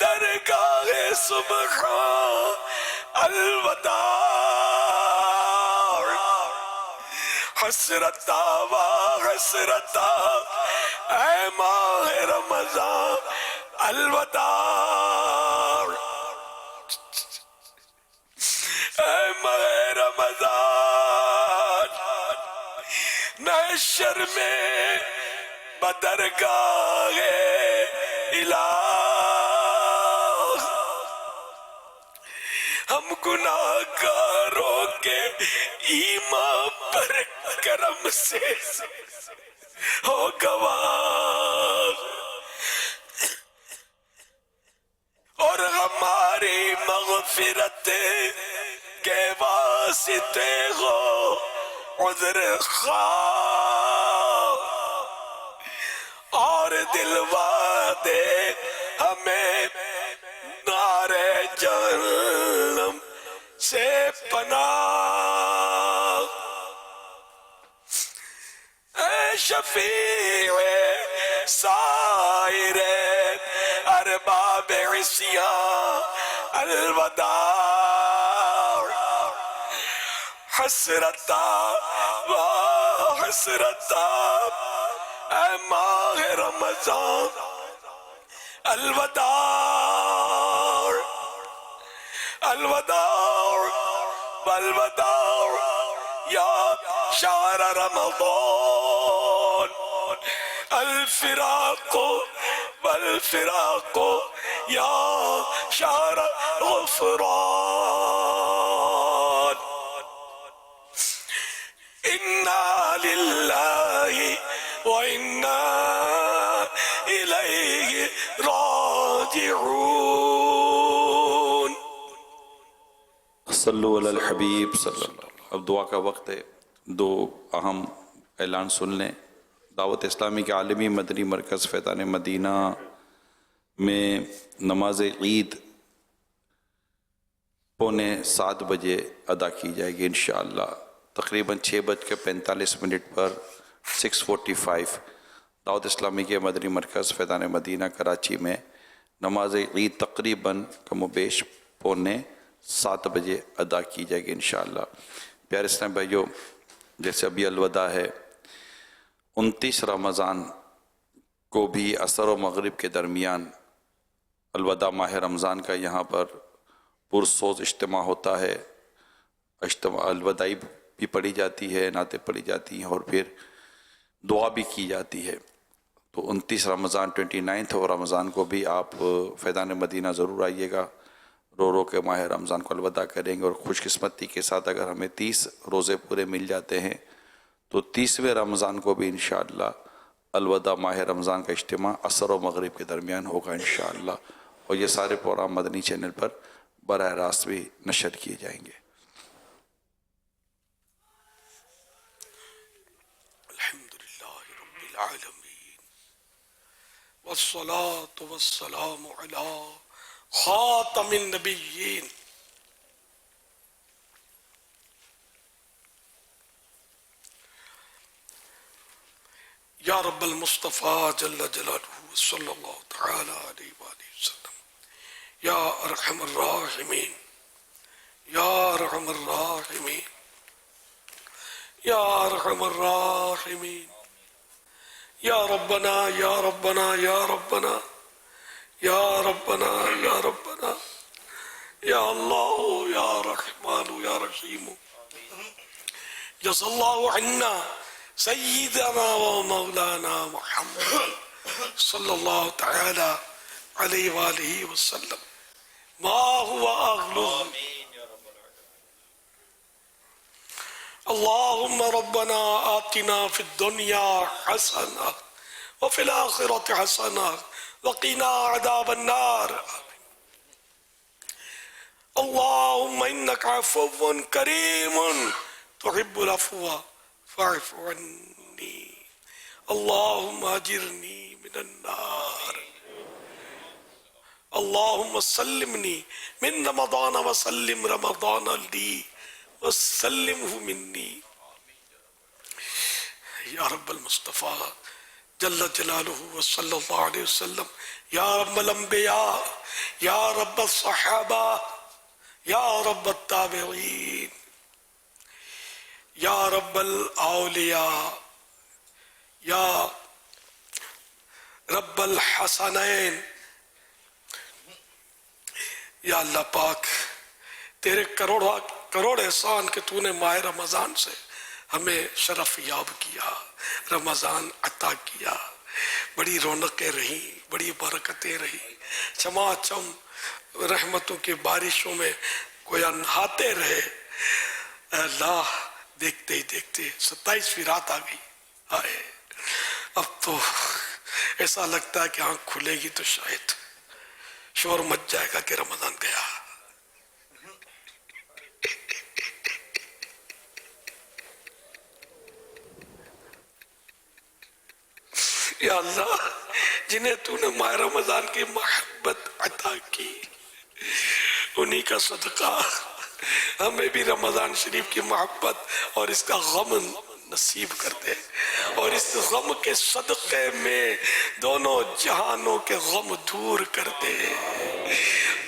दरगाह सुबहान अलविदा। हसरता व हसरता ऐ माह रमज़ान अलविदा। ऐ माह रमज़ान महशर में बदरगाह इलाह। हम गुनाहगारों के ईमान पर करम से हो गवाह और हमारी मग़फ़िरत के वास्ते हो उज़्र ख़्वाह और दिलवा दे हमें नारे जहन्नम से पनाह। ऐ शफ़ीए साइरे अरबाब इस्यान अलविदा। हसरता व हसरता ऐ माह रमज़ान अलविदा। अलविदा अलविदा या शहर रमज़ान। الفراق والفراق या शहर गुफ़रान। सल्लु अलल हबीब सल्लल्लाहु। अब दुआ का वक्त है। दो अहम ऐलान सुन लें। दावत इस्लामी के आलमी मदनी मरकज़ फैज़ान मदीना में नमाज ईद 6:45 बजे अदा की जाएगी इंशाअल्लाह। तकरीबन 6:45 पर 6:45 दावत इस्लामी के मदनी मरकज़ फैज़ान मदीना कराची में नमाज ईद तकरीबन कमोबेश 6:45 बजे अदा की जाएगी इंशाअल्लाह। प्यारे इस्लाम भाइयों, जैसे अभी अलविदा है, 29 रमज़ान को भी असर व मगरिब के दरमियान अलविदा माह रमज़ान का यहाँ पर पुरसोज इज्तिमा होता है। अलविदाई भी पढ़ी जाती है, नाते पढ़ी जाती हैं और फिर दुआ भी की जाती है। तो 29 रमज़ान 29 और रमज़ान को भी आप फैज़ान मदीना ज़रूर आइएगा। रो रो के माह रमज़ान को अलविदा करेंगे और खुशकिस्मती के साथ अगर हमें 30 रोज़े पूरे मिल जाते हैं तो 30वें रमज़ान को भी इंशाअल्लाह अलविदा माह रमज़ान का इज्तिमा असर व मगरिब के दरमियान होगा इंशाअल्लाह। और ये सारे प्रोग्राम मदनी चैनल पर बराह रास्त भी नशर किए जाएंगे। अल्हम्दुलिल्लाहि रब्बिल आलमीन वस्सलातु वस्सलामु अला खातमिन नबिय्यीन या रब्बल मुस्तफ़ा जल्ल जलालुहु सल्लल्लाहु तआला अलैहि वसल्लम या अरहमर राहिमीन या अरहमर राहिमीन या अरहमर राहिमीन या रब्बना या रब्बना या रब्बना या रब्बना या रब्बना या अल्लाह या रहमान या रहीम जज़ल्लाहु अन्ना सय्यिदना व मौलाना मुहम्मद सल्लल्लाहु तआला अलैहि व आलिहि वसल्लम मा हुवा अगलू अल्लाहुम्मा रब्बना आतिना फिद दुनिया हसना व फिल आखिरति हसना व क़िना अज़ाबन नार। अल्लाहुम्मा इन्नका अफ़ुव्वुन करीमुन तुहिब्बुल अफ़्वा फ़अफ़ु अन्नी। अल्लाहुम्मा अजिरनी मिनन नार। अल्लाहुम्मा सल्लिमनी मिन रमज़ान व सल्लिम रमज़ान ली व सल्लिमहु मिन्नी। या रब्बल मुस्तफ़ा जल्ल जलालुहु व सल्लल्लाहु अलैहि वसल्लम या रब्बल अंबिया या रब्बस सहाबा या रब्बत ताबिईन या रब्बल औलिया या रब्बल हसनैन। या अल्लाह पाक, तेरे करोड़ एहसान के तूने माह रमज़ान से हमें शरफ याब किया, रमज़ान अता किया। बड़ी रौनकें रही, बड़ी बरकतें रही, चमाचम रहमतों की बारिशों में गोया नहाते रहे। अल्लाह देखते ही देखते 27वीं रात आ गई। आए अब तो ऐसा लगता है कि आँख खुलेगी तो शायद शोर मच जाएगा कि रमज़ान गया। या अल्लाह, जिन्हें तूने माह रमज़ान की मोहब्बत अता की, उन्हीं का सदका हमें भी रमज़ान शरीफ की मोहब्बत और इसका गम नसीब कर दे। और इस गम के सदक़े में दोनों जहानों के गम दूर कर दे।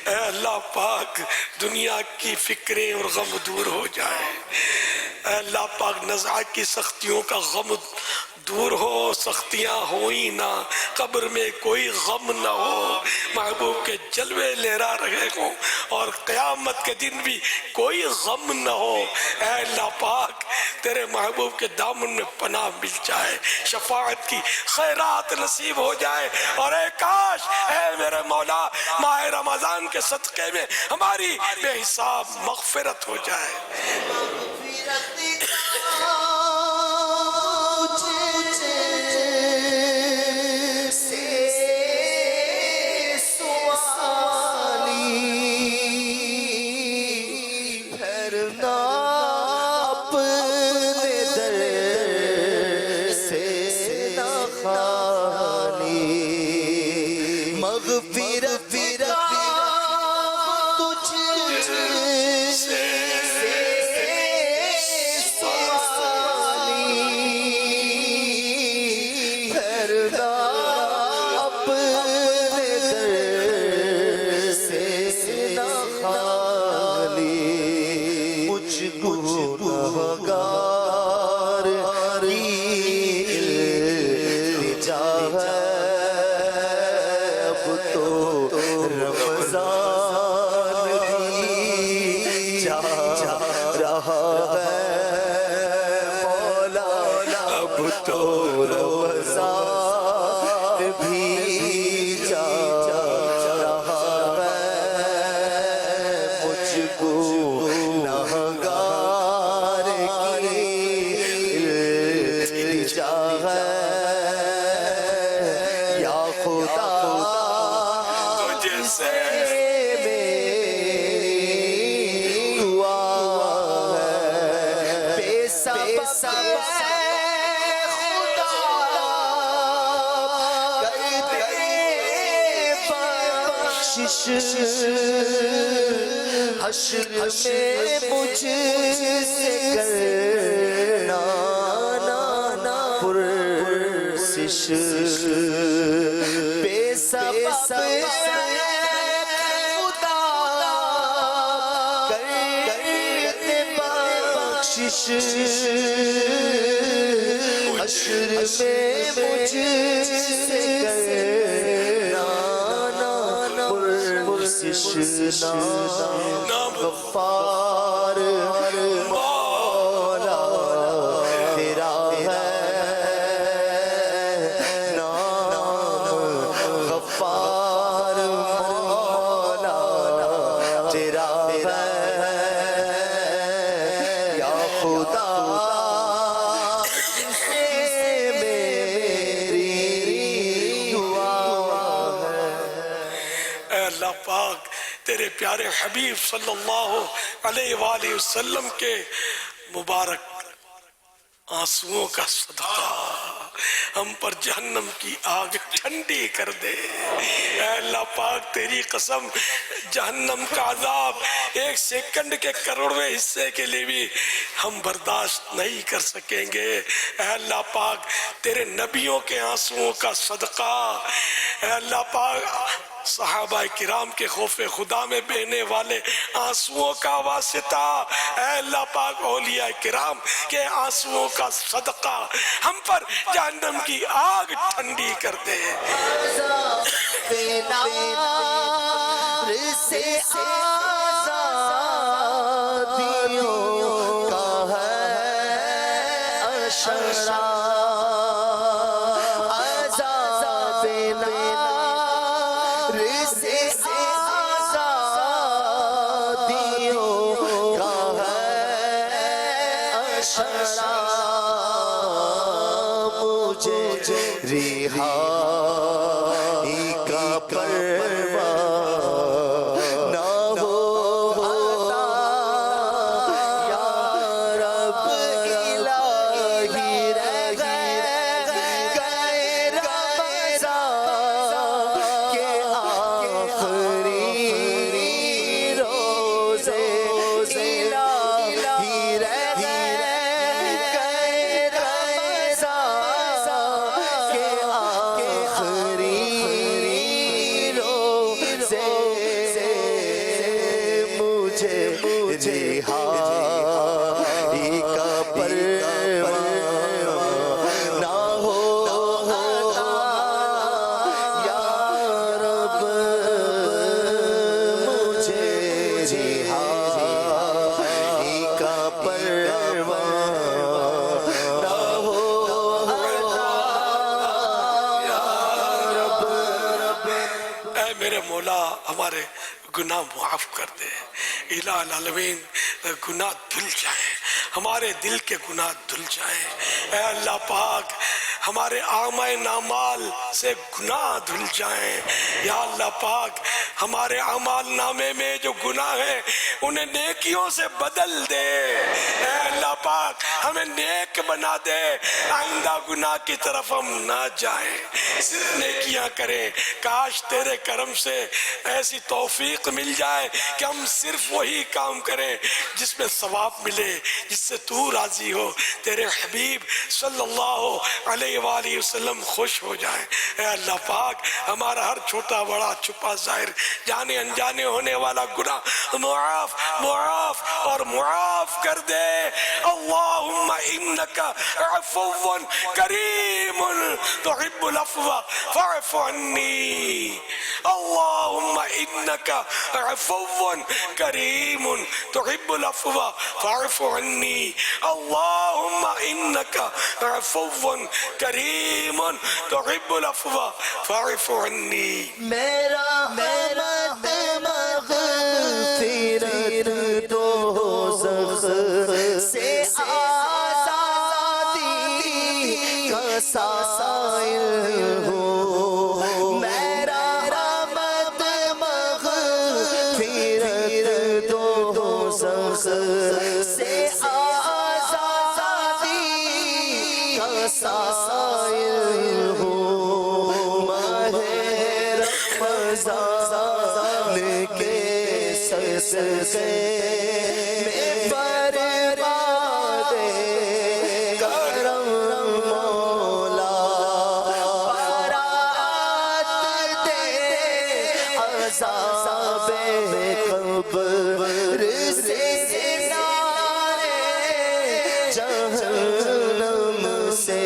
ऐ अल्लाह पाक, दुनिया की फिक्रें और गम दूर हो जाए। ऐ अल्लाह पाक, नज़ा की सख्तियों का गम दूर हो, सख्तियां हो ही ना, कब्र में कोई गम ना हो, महबूब के जलवे लहरा रहे हो और क़यामत के दिन भी कोई गम ना हो। ऐ अल्लाह पाक, तेरे महबूब के दामन में पनाह मिल जाए, शफाअत की खैरात नसीब हो जाए। और ऐ काश, ऐ मेरे मौला, माह रमज़ान के सदक़े में हमारी बेहिसाब मग़फ़िरत हो जाए। खाली मुझ गुनहगार की इल्तिजा है अब तो रमज़ान भी जा रहा है मौला अब तो रमज़ान भी जा रहा है मुझको गुनहगार की इल्तिजा है या खुदा तुझसे मेरी दुआ है बेसबब खुदा कर दे बख्शिश हश्र में मुझसे करना पुरसिश बेसबब खुदा कर दे बख्शिश हश्र में मुझसे करना पुरसिश नाम गफ्फार मौला तेरा है नाम गफ्फार मौला तेरा है या खुदा तुझसे मेरी दुआ है। اے اللہ پاک تیرے پیارے حبیب صلی اللہ علیہ وآلہ وسلم کے مبارک آنسوؤں کا صدقہ ہم پر جہنم کی آگ ٹھنڈی کر دے۔ اے اللہ پاک تیری قسم جہنم کا عذاب ایک سیکنڈ کے کروڑویں حصے کے لیے بھی ہم برداشت نہیں کر سکیں گے۔ اے اللہ پاک تیرے نبیوں کے آنسوؤں کا صدقہ، اے اللہ پاک صحابہ کرام کے خوف خدا میں بہنے والے آنسوؤں کا واسطہ، اے اللہ پاک اولیاء کرام کے آنسوؤں کا صدقہ ہم پر جہنم کی آگ ٹھنڈی کر دے۔ نار سے آزادیوں کا ہے اشارہ عذاب نار سے آزادیوں کا ہے اشارہ مجھے رہائی کا پرواہ نہ ہو عطا یا رب الہی رہ گئے رمضان کے آخری روزے الہی رہ گئے رمضان کے آخری روزے مجھے رہائی کا پرواہ نہ ہو عطا یا رب مجھے رہائی کا پرواہ نہ ہو عطا یا رب۔ اے میرے مولا ہمارے گناہ معاف کر دے، الہ العالمین گناہ دھل جائیں، ہمارے دل کے گناہ دھل جائیں۔ اے اللہ پاک ہمارے اعمال نامال سے گناہ دھل جائیں۔ یا اللہ پاک ہمارے اعمال نامے میں جو گناہ ہیں انہیں نیکیوں سے بدل دے۔ اے اللہ پاک ہمیں نیک بنا دے، آئندہ گناہ کی طرف ہم نہ جائیں۔ صرف نیکیاں کریں. کاش تیرے کرم سے ایسی توفیق مل جائے کہ ہم صرف وہی کام کریں جس میں ثواب ملے, جس سے تو راضی ہو, تیرے حبیب صلی اللہ علیہ وآلہ وسلم خوش ہو جائیں. اے اللہ پاک ہمارا ہر چھوٹا بڑا چھپا ظاہر جانے انجانے ہونے والا گناہ معاف معاف اور معاف کر دے. اللہم انکا عفو کریم تحب العفو فاعف عنی. اللہم انکا عفو کریم تحب العفو فاعف عنی. اللہم انکا عفو کریم تحب العفو فاعف عنی. میرا مغفرت دوزخ سے آزادی کا سائل ہو. میرا رحمت مغفرت دوزخ سے آزادی کا سائل ہو. رمضان کے صدقے میں برباد کرم مولا, برات دے عذاب قبر سے نارے جہنم سے,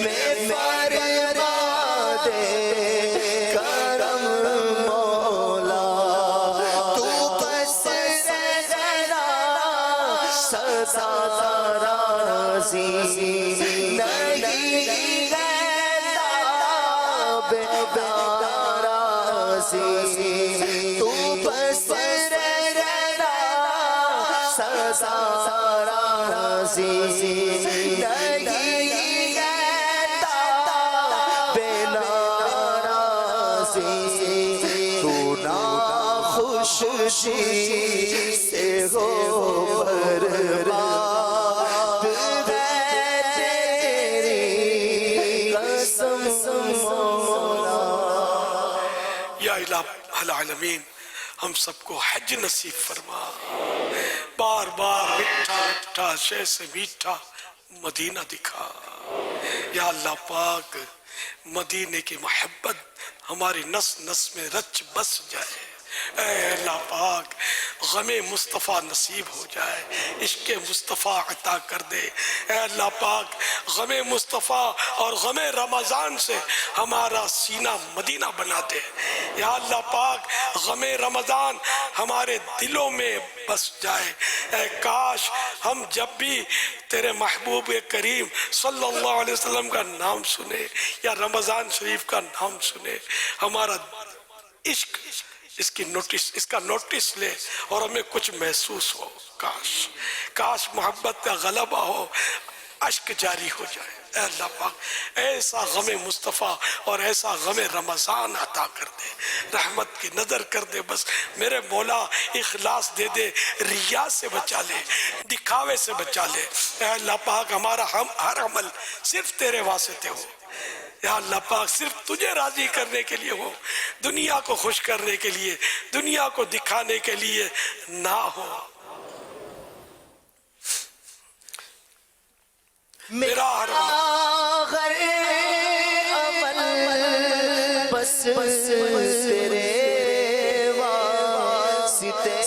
میں برباد کرم مولا. تو بس ذرا سزا راضی نہیں ہے تاب راضی. تو بس ذرا سزا راضی خوشی سے ہو برباد تیری قسم مولا. یا الہ العالمین ہم سب کو حج نصیب فرما. بار بار مٹھا مٹھا شے سے میٹھا مدینہ دکھا. یا اللہ پاک مدینے کی محبت ہماری نس نس میں رچ بس جائے. اے اللہ پاک غم مصطفیٰ نصیب ہو جائے, عشق مصطفیٰ عطا کر دے. اے اللہ پاک غم مصطفیٰ اور غم رمضان سے ہمارا سینہ مدینہ بنا دے. یا اللہ پاک غم رمضان ہمارے دلوں میں بس جائے. اے کاش ہم جب بھی تیرے محبوب کریم صلی اللہ علیہ وسلم کا نام سنے یا رمضان شریف کا نام سنے, ہمارا عشق اس کا نوٹس لے اور ہمیں کچھ محسوس ہو. کاش محبت کا غلبہ ہو, اشک جاری ہو جائے. اے اللہ پاک ایسا غم مصطفیٰ اور ایسا غم رمضان عطا کر دے, رحمت کی نظر کر دے. بس میرے مولا اخلاص دے دے, ریا سے بچا لے, دکھاوے سے بچا لے. اے اللہ پاک ہمارا ہر عمل صرف تیرے واسطے ہو. یا اللہ پاک صرف تجھے راضی کرنے کے لیے ہو, دنیا کو خوش کرنے کے لیے, دنیا کو دکھانے کے لیے نہ ہو. میرا ہر عمل بس تیرے واسطے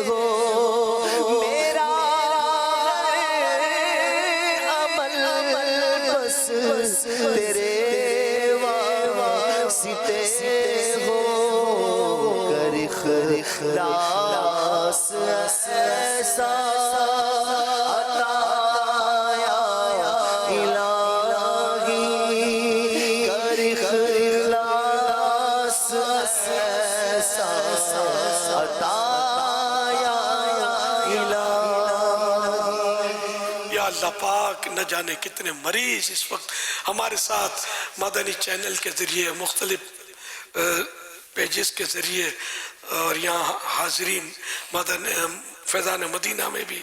ہو. میرا عمل بس تیرے واسطے ہو. کر اخلاص ایسا عطا یا الہی. अल्लाह पाक न जाने कितने मरीज इस वक्त हमारे साथ मदनी चैनल के ज़रिए मुख्तलिफ पेजेस के ज़रिए और यहाँ हाजरीन फैज़ान मदीना में भी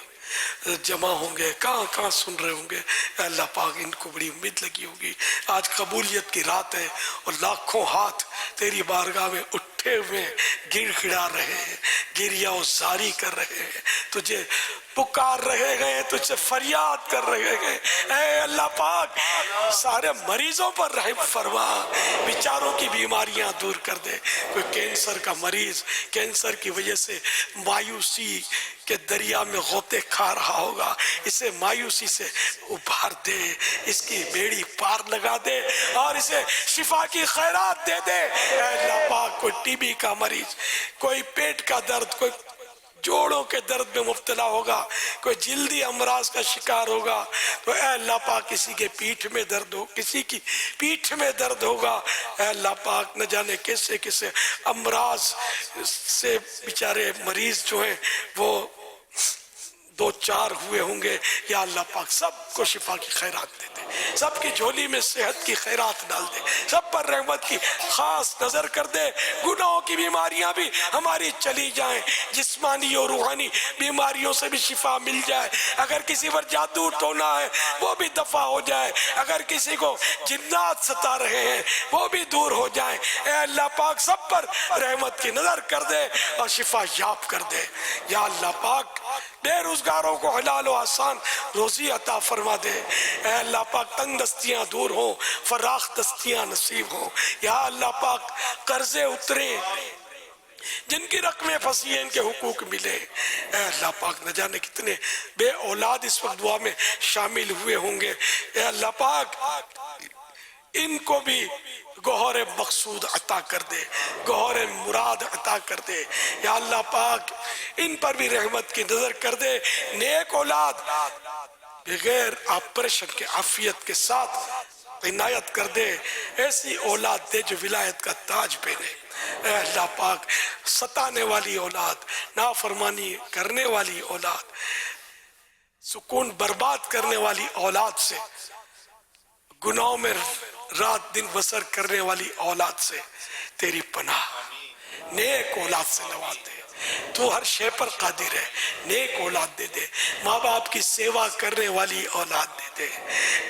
जमा होंगे, कहाँ कहाँ सुन रहे होंगे। अल्लाह पाक इनको बड़ी उम्मीद लगी होगी। आज कबूलियत की रात है और लाखों हाथ तेरी बारगाह में उठे हुए गिड़गिड़ा रहे हैं, गिरिया जारी कर रहे हैं, तुझे पुकार रहे हैं, तुझसे फरियाद कर रहे हैं। ऐ अल्लाह पाक सारे मरीजों पर रहम फरमा, बेचारों की बीमारियां दूर कर दे। कोई कैंसर का मरीज कैंसर की वजह से मायूसी के दरिया में गोते खा रहा होगा, इसे मायूसी से उभार दे, इसकी बेड़ी पार लगा दे और इसे शिफा की खैरात दे दे। अल्लाह पाक कोई टीबी का मरीज, कोई पेट का दर्द, कोई जोड़ों के दर्द में मुब्तला होगा, कोई जिल्दी अमराज का शिकार होगा, तो अल्लाह पाक किसी के पीठ में दर्द हो, किसी की पीठ में दर्द होगा, अल्लाह पाक न जाने कैसे कैसे अमराज से बेचारे मरीज जो हैं वो 2-4 हुए होंगे। या अल्लाह पाक सबको शिफा की खैरात दे दे, सबकी झोली में सेहत की खैरात डाल दे, सब पर रहमत की खास नजर कर दे। गुनाहों की बीमारियां भी हमारी चली जाएं, जिस्मानी और रूहानी बीमारियों से भी शिफा मिल जाए। अगर किसी पर जादू टोना है वो भी दफा हो जाए, अगर किसी को जिन्नात सता रहे हैं वो भी दूर हो जाए। ए अल्लाह पाक सब पर रहमत की नजर कर दे और शिफा याब कर दे। या अल्लाह पाक बेरोजगारों को हलाल और आसान रोजी अता फरमा दे। ऐ अल्लाह पाक तंग दस्तियां दूर हो, फराख दस्तियां नसीब हो। या अल्लाह पाक कर्जे उतरे, जिनकी रकमें फंसी हैं इनके हुकूक मिले। ऐ अल्लाह पाक न जाने कितने बे औलाद इस वक्त दुआ में शामिल हुए होंगे। ऐ अल्लाह पाक इनको भी गौहर मकसूद अता कर दे, गौहर मुराद अता कर दे। या अल्लाह पाक इन पर भी रहमत की नजर कर दे। नेक औलाद बगैर ऑपरेशन के आफियत के साथ इनायत कर दे। ऐसी औलाद दे जो विलायत का ताज पहने। ऐ अल्लाह पाक सताने वाली औलाद, नाफरमानी करने वाली औलाद, सुकून बर्बाद करने वाली औलाद से, गुनाहों में रात दिन बसर करने वाली औलाद से तेरी पनाह, नेक औलाद से नवाज दे। तू हर शे पर कादिर है, नेक औलाद दे दे। माँ बाप की सेवा करने वाली औलाद दे दे,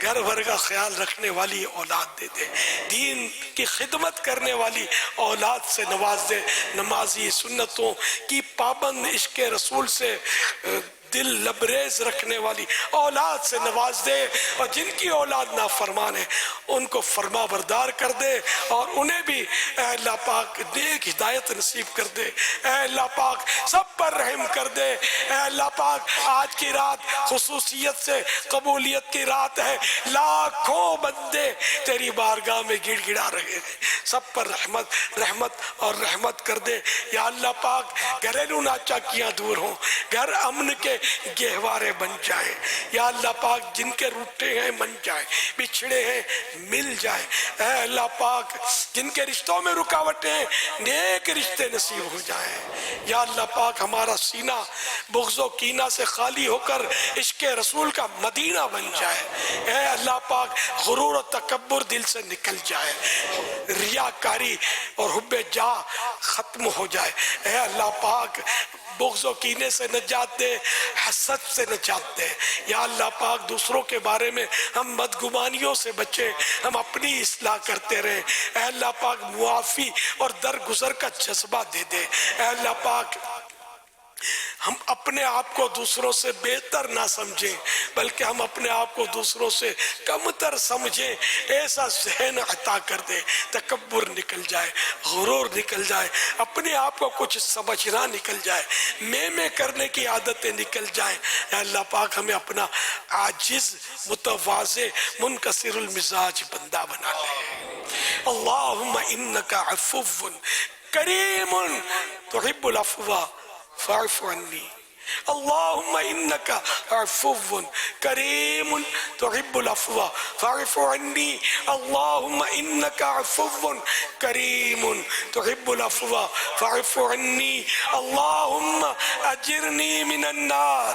घर भर का ख्याल रखने वाली औलाद दे दे, दीन की खिदमत करने वाली औलाद से नवाज दे। नमाजी, सुन्नतों की पाबंद, इश्क रसूल से दिल लबरेज रखने वाली औलाद से नवाज दे। और जिनकी औलाद नाफरमान है उनको फरमा बरदार कर दे और उन्हें भी अल्लाह पाक नेक हिदायत नसीब कर दे। अल्लाह पाक सब पर रहम कर दे। अल्लाह पाक आज की रात खुसूसियत से कबूलियत की रात है, लाखों बंदे तेरी बारगाह में गिड़गिड़ा रहे हैं, सब पर रहमत रहमत और रहमत कर दे। या अल्लाह पाक घरेलू नाचाकियां दूर हों, घर अमन के गहवारे बन जाए। या अल्लाह पाक जिनके रूठे हैं मन जाए, बिछड़े हैं मिल जाए। ऐ अल्लाह पाक जिनके रिश्तों में रुकावटें हैं नेक रिश्ते नसीब हो जाए। या अल्लाह पाक हमारा सीना बुग़्ज़ो कीना से खाली होकर इश्क़ रसूल का मदीना बन जाए। ऐ अल्लाह पाक गुरूर और तकब्बुर दिल से निकल जाए, रियाकारी और हुब्बे जा खत्म हो जाए। ऐ अल्लाह पाक बुग़्ज़ो कीने से नजात दे, हसद से नजात दे। या अल्लाह पाक दूसरों के बारे में हम बदगुमानियों से बचे, हम अपनी इस्लाह करते रहे। ऐ अल्लाह पाक मुआफ़ी और दरगुजर का जज्बा दे दे। ऐ अल्लाह पाक हम अपने आप को दूसरों से बेहतर ना समझें, बल्कि हम अपने आप को दूसरों से कमतर समझें। ऐसा ज़हन अता कर दे, तकब्बुर निकल जाए, गुरूर निकल जाए, अपने आप को कुछ समझना निकल जाए, मैं करने की आदतें निकल जाएं। अल्लाह पाक हमें अपना आजिज़, मुतवाज़े, मुनकसिरुल मिजाज बंदा बना ले। अल्लाहुम्मा इन्नका अफ़ुव्वुन करीमुन तुहिब्बुल अफ़्वा फ़अफ़ु अन्नी। अल्लाहुम्मा इन्नका अफ़ुव्वुन करीमुन तुहिब्बुल अफ़्वा फ़अफ़ु अन्नी। अल्लाहुम्मा इन्नका अफ़ुव्वुन करीमुन तुहिब्बुल अफ़्वा फ़अफ़ु अन्नी। अल्लाहुम्मा अजिरनी मिनन नार।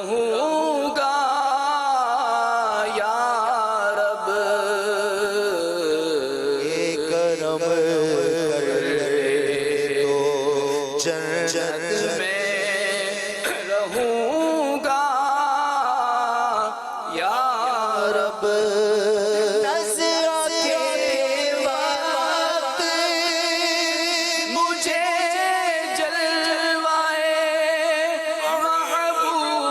رہوں گا یا رب کرم کر جنت میں رہوں گا یا رب نظر کے وقت مجھے جلوائے محبوب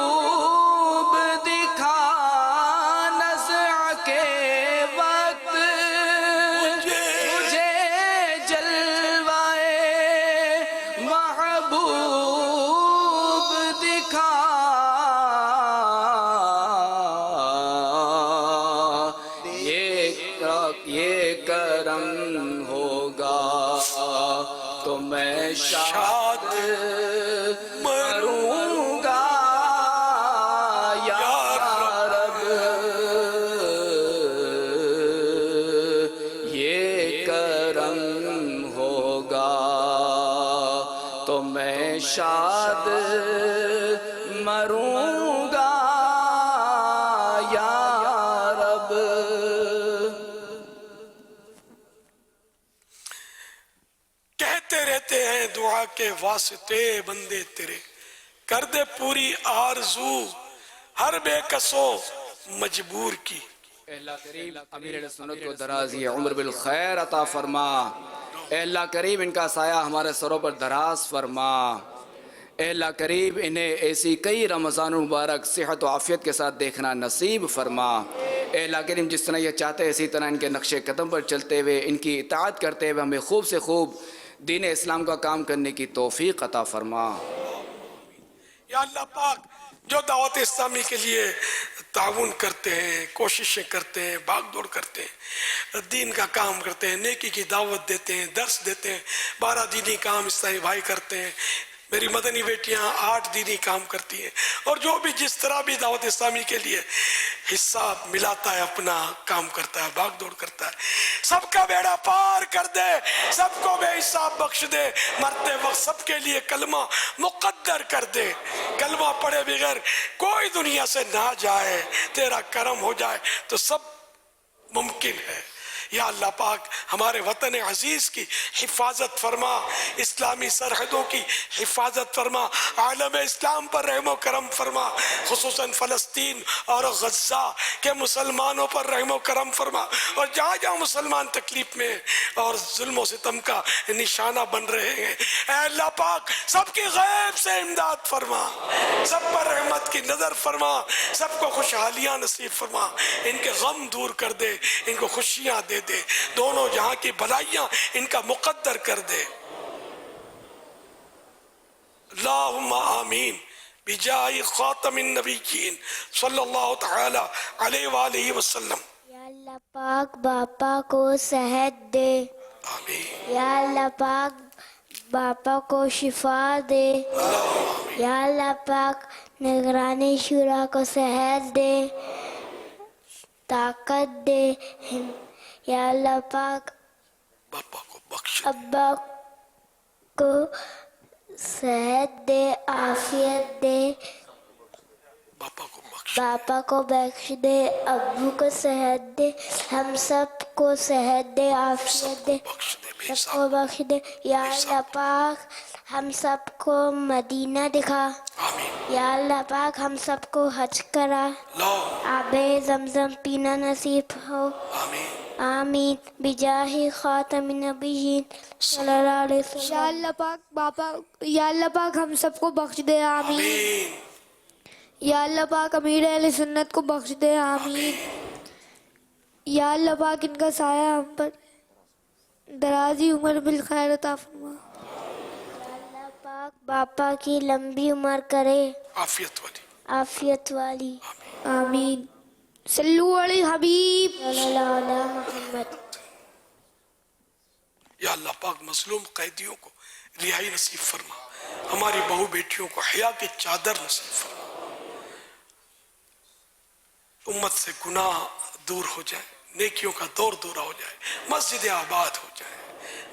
دکھا نزع کے وقت مجھے جلوائے محبوب دکھا یہ کرم ہوگا تو میں شاد مروں گا یا رب یہ کرم ہوگا تو میں شاد مروں گا یا رب. کہتے رہتے ہیں دعا کے واسطے بندے تیرے، کر دے پوری آرزو ہر بے کسو مجبور کی. اے اللہ کریم امیر اہل سنت کو درازی عمر بالخیر عطا فرما. اے اللہ کریم ان کا سایہ ہمارے سروں پر دراز فرما. اے اللہ کریم انہیں ایسی کئی رمضان مبارک صحت و عافیت کے ساتھ دیکھنا نصیب فرما. اے اللہ کریم جس طرح یہ چاہتے ہیں اسی طرح ان کے نقش قدم پر چلتے ہوئے ان کی اطاعت کرتے ہوئے ہمیں خوب سے خوب دین اسلام کا کام کرنے کی توفیق عطا فرما. یا اللہ پاک جو دعوت اسلامی کے لیے تعاون کرتے ہیں، کوششیں کرتے ہیں، بھاگ دوڑ کرتے ہیں، دین کا کام کرتے ہیں، نیکی کی دعوت دیتے ہیں، درس دیتے ہیں، 12 دینی کام اسلامی بھائی کرتے ہیں، میری مدنی بیٹیاں 8 دینی کام کرتی ہیں، اور جو بھی جس طرح بھی دعوت اسلامی کے لیے حصہ ملاتا ہے اپنا کام کرتا ہے، بھاگ دوڑ کرتا ہے، سب کا بیڑا پار کر دے، سب کو بے حساب بخش دے، مرتے وقت سب کے لیے کلمہ مقدر کر دے. کلمہ پڑھے بغیر کوئی دنیا سے نہ جائے، تیرا کرم ہو جائے تو سب ممکن ہے. یا اللہ پاک ہمارے وطن عزیز کی حفاظت فرما، اسلامی سرحدوں کی حفاظت فرما، عالم اسلام پر رحم و کرم فرما، خصوصاً فلسطین اور غزہ کے مسلمانوں پر رحم و کرم فرما، اور جہاں جہاں مسلمان تکلیف میں اور ظلم و ستم کا نشانہ بن رہے ہیں، اے اللہ پاک سب کی غیب سے امداد فرما، سب پر رحمت کی نظر فرما، سب کو خوشحالیاں نصیب فرما، ان کے غم دور کر دے، ان کو خوشیاں دے دے، دونوں جہاں کی بھلائیاں ان کا مقدر کر دے. اللہم آمین بجاہ خاتم النبیین صلی اللہ تعالی علیہ وآلہ وسلم. یا اللہ پاک باپا کو صحت دے. یا اللہ پاک باپا کو شفا دے. یا اللہ پاک نگرانی شورا کو صحت دے، طاقت دے. یا اللہ پاک ابا کو صحت دے، عافیت دے، باپا کو بخش دے، ابو کو صحت دے، ہم سب کو صحت دے، عافیت دے، سب کو بخش دے. یا اللہ پاک ہم سب کو مدینہ دکھا. یا اللہ پاک ہم سب کو حج کرا، آب زمزم پینا نصیب ہو. آمین بجاہ خاتم النبیین صلی اللہ علیہ وسلم. یا اللہ پاک باپا، یا اللہ پاک ہم سب کو بخش دے. آمین. یا اللہ پاک امیر اہل سنت کو بخش دے. آمین. یا اللہ پاک ان کا سایہ ہم پر درازی عمر بالخیر عطا فرما. اللہ پاک باپا کی لمبی عمر کرے، عافیت والی. آمین. صلو علی حبیب صلی اللہ علیہ محمد. یا اللہ پاک مظلوم قیدیوں کو رہائی نصیب فرما، ہماری بہو بیٹیوں کو حیا کی چادر نصیب فرما، امت سے گناہ دور ہو جائے، نیکیوں کا دور دورہ ہو جائے، مسجد آباد ہو جائے،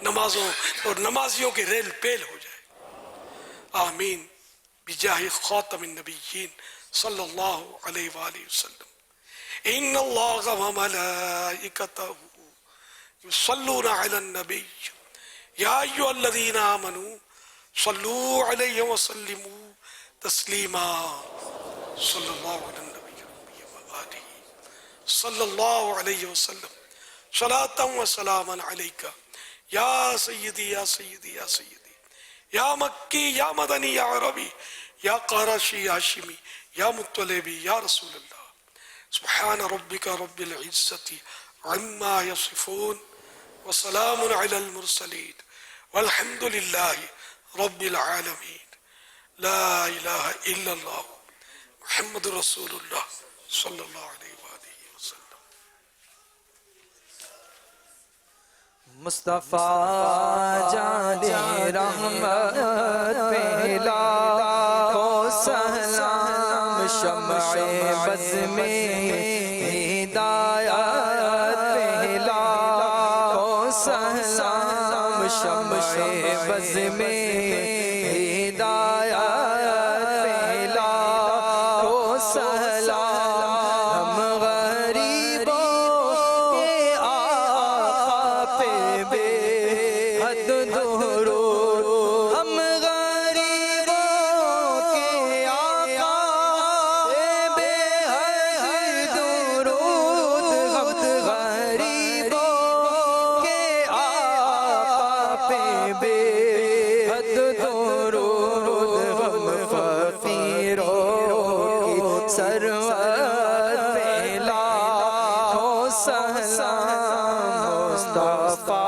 نمازوں اور نمازیوں کی ریل پیل ہو جائے. آمین بجاہ خاتم النبیین सल्लल्लाहु अलैहि वसल्लम, इन्न अल्लाह व मलाइकतहु युसल्लूना अलन नबी या अय्युहल्लज़ीना आमनू सल्लू अलैहि व सल्लिमू तस्लीमा सल्लल्लाहु अलैहि सल्लल्लाहु अलैहि वसल्लम सलातन व सलामन अलैका या सय्यदी या सय्यदी या सय्यदी या मक्की या मदनी या अरबी या क़रशी या हाशिमी या मुत्तलिबी या रसूल अल्लाह। सुब्हान रब्बिका रब्बिल इज्जति अम्मा यसिफून व सलामुन अलल मुरसलीन वल्हम्दुलिल्लाहि रब्बिल आलमीन। ला इलाहा इल्लल्लाह मुहम्मदुर रसूलुल्लाह सल्लल्लाहु अलैहि वसल्लम। मुस्तफा जाने रहमत पहला हो सलाम शम्ए बज़ में हिदायत पहला हो सलाम शम्ए बज़ में हिदायत पहला हो सलाम हम गरीबों के आका पे बेहद दुरूद हम गरीबों के आका पे बेहद दुरूद हम गरीबों के आका पे बेहद दुरूद हम फकीरों की सरवत पहला हो सलाम मुस्तफा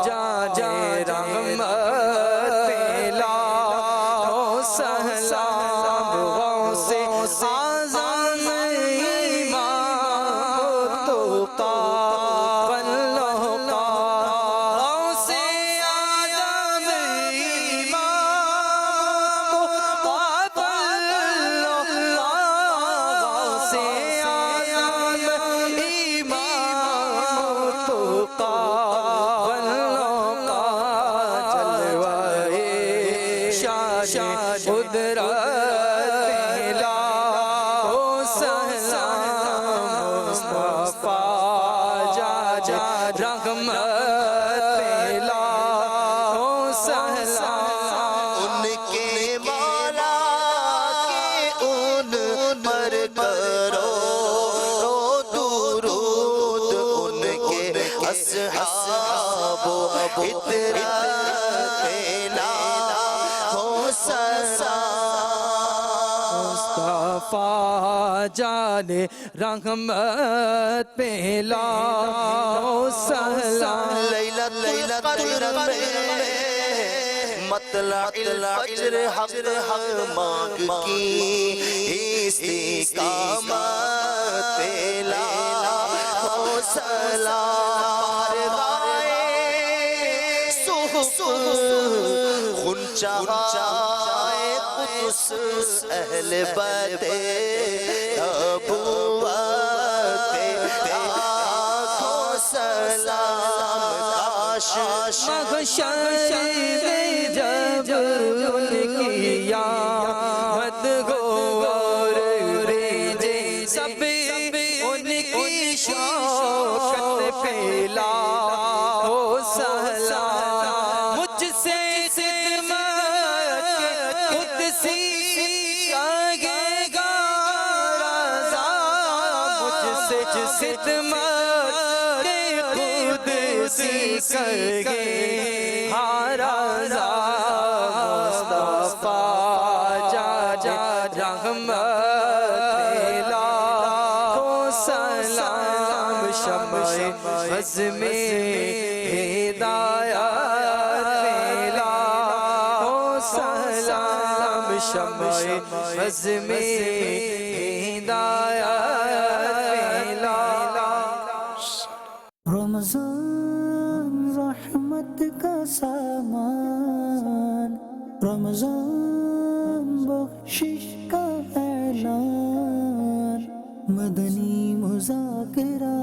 जाने रहमत पहला हो सलाम गौसे आज़म इमाम तुक़ा वल्लुक़ा गौसे आज़म इमाम तुक़ा वल्लुक़ा गौसे आज़म इमाम तुक़ा वल्लुक़ा जलवाए शान कुदरत पहला हो सलाम मुस्तफा जाने रहमत पहला हो सलाम उनके मौला के उन पर करो दुरूद उनके अस्हाबो इतरात पहला हो सलाम मुस्तफा जाने रहमत पहला हो सलाम लैलतुल क़द्र में मतलइल फज्र हक मांग की इस्तिकामत पहला हो सलाम सुहुफ खुंचा कुदस अहल बते नबुवत हो सलाम काश महशर में जब उनकी याद गौर भेजे सब उनकी शौकत पहला हो सलाम मुझसे खुद सी आगेगा राज़ा मुझसे सितमत खुद सी करगे राज़ा मुस्तफा जाने रहमत पहला हो सलाम शम्ए बज़ में हिदायत पहला हो सलाम शम्ए बज़ में हिदायत पहला। रमजान रहमत का सामान रमजान बख्शिश का ऐलान मदनी मुज़ाकिरा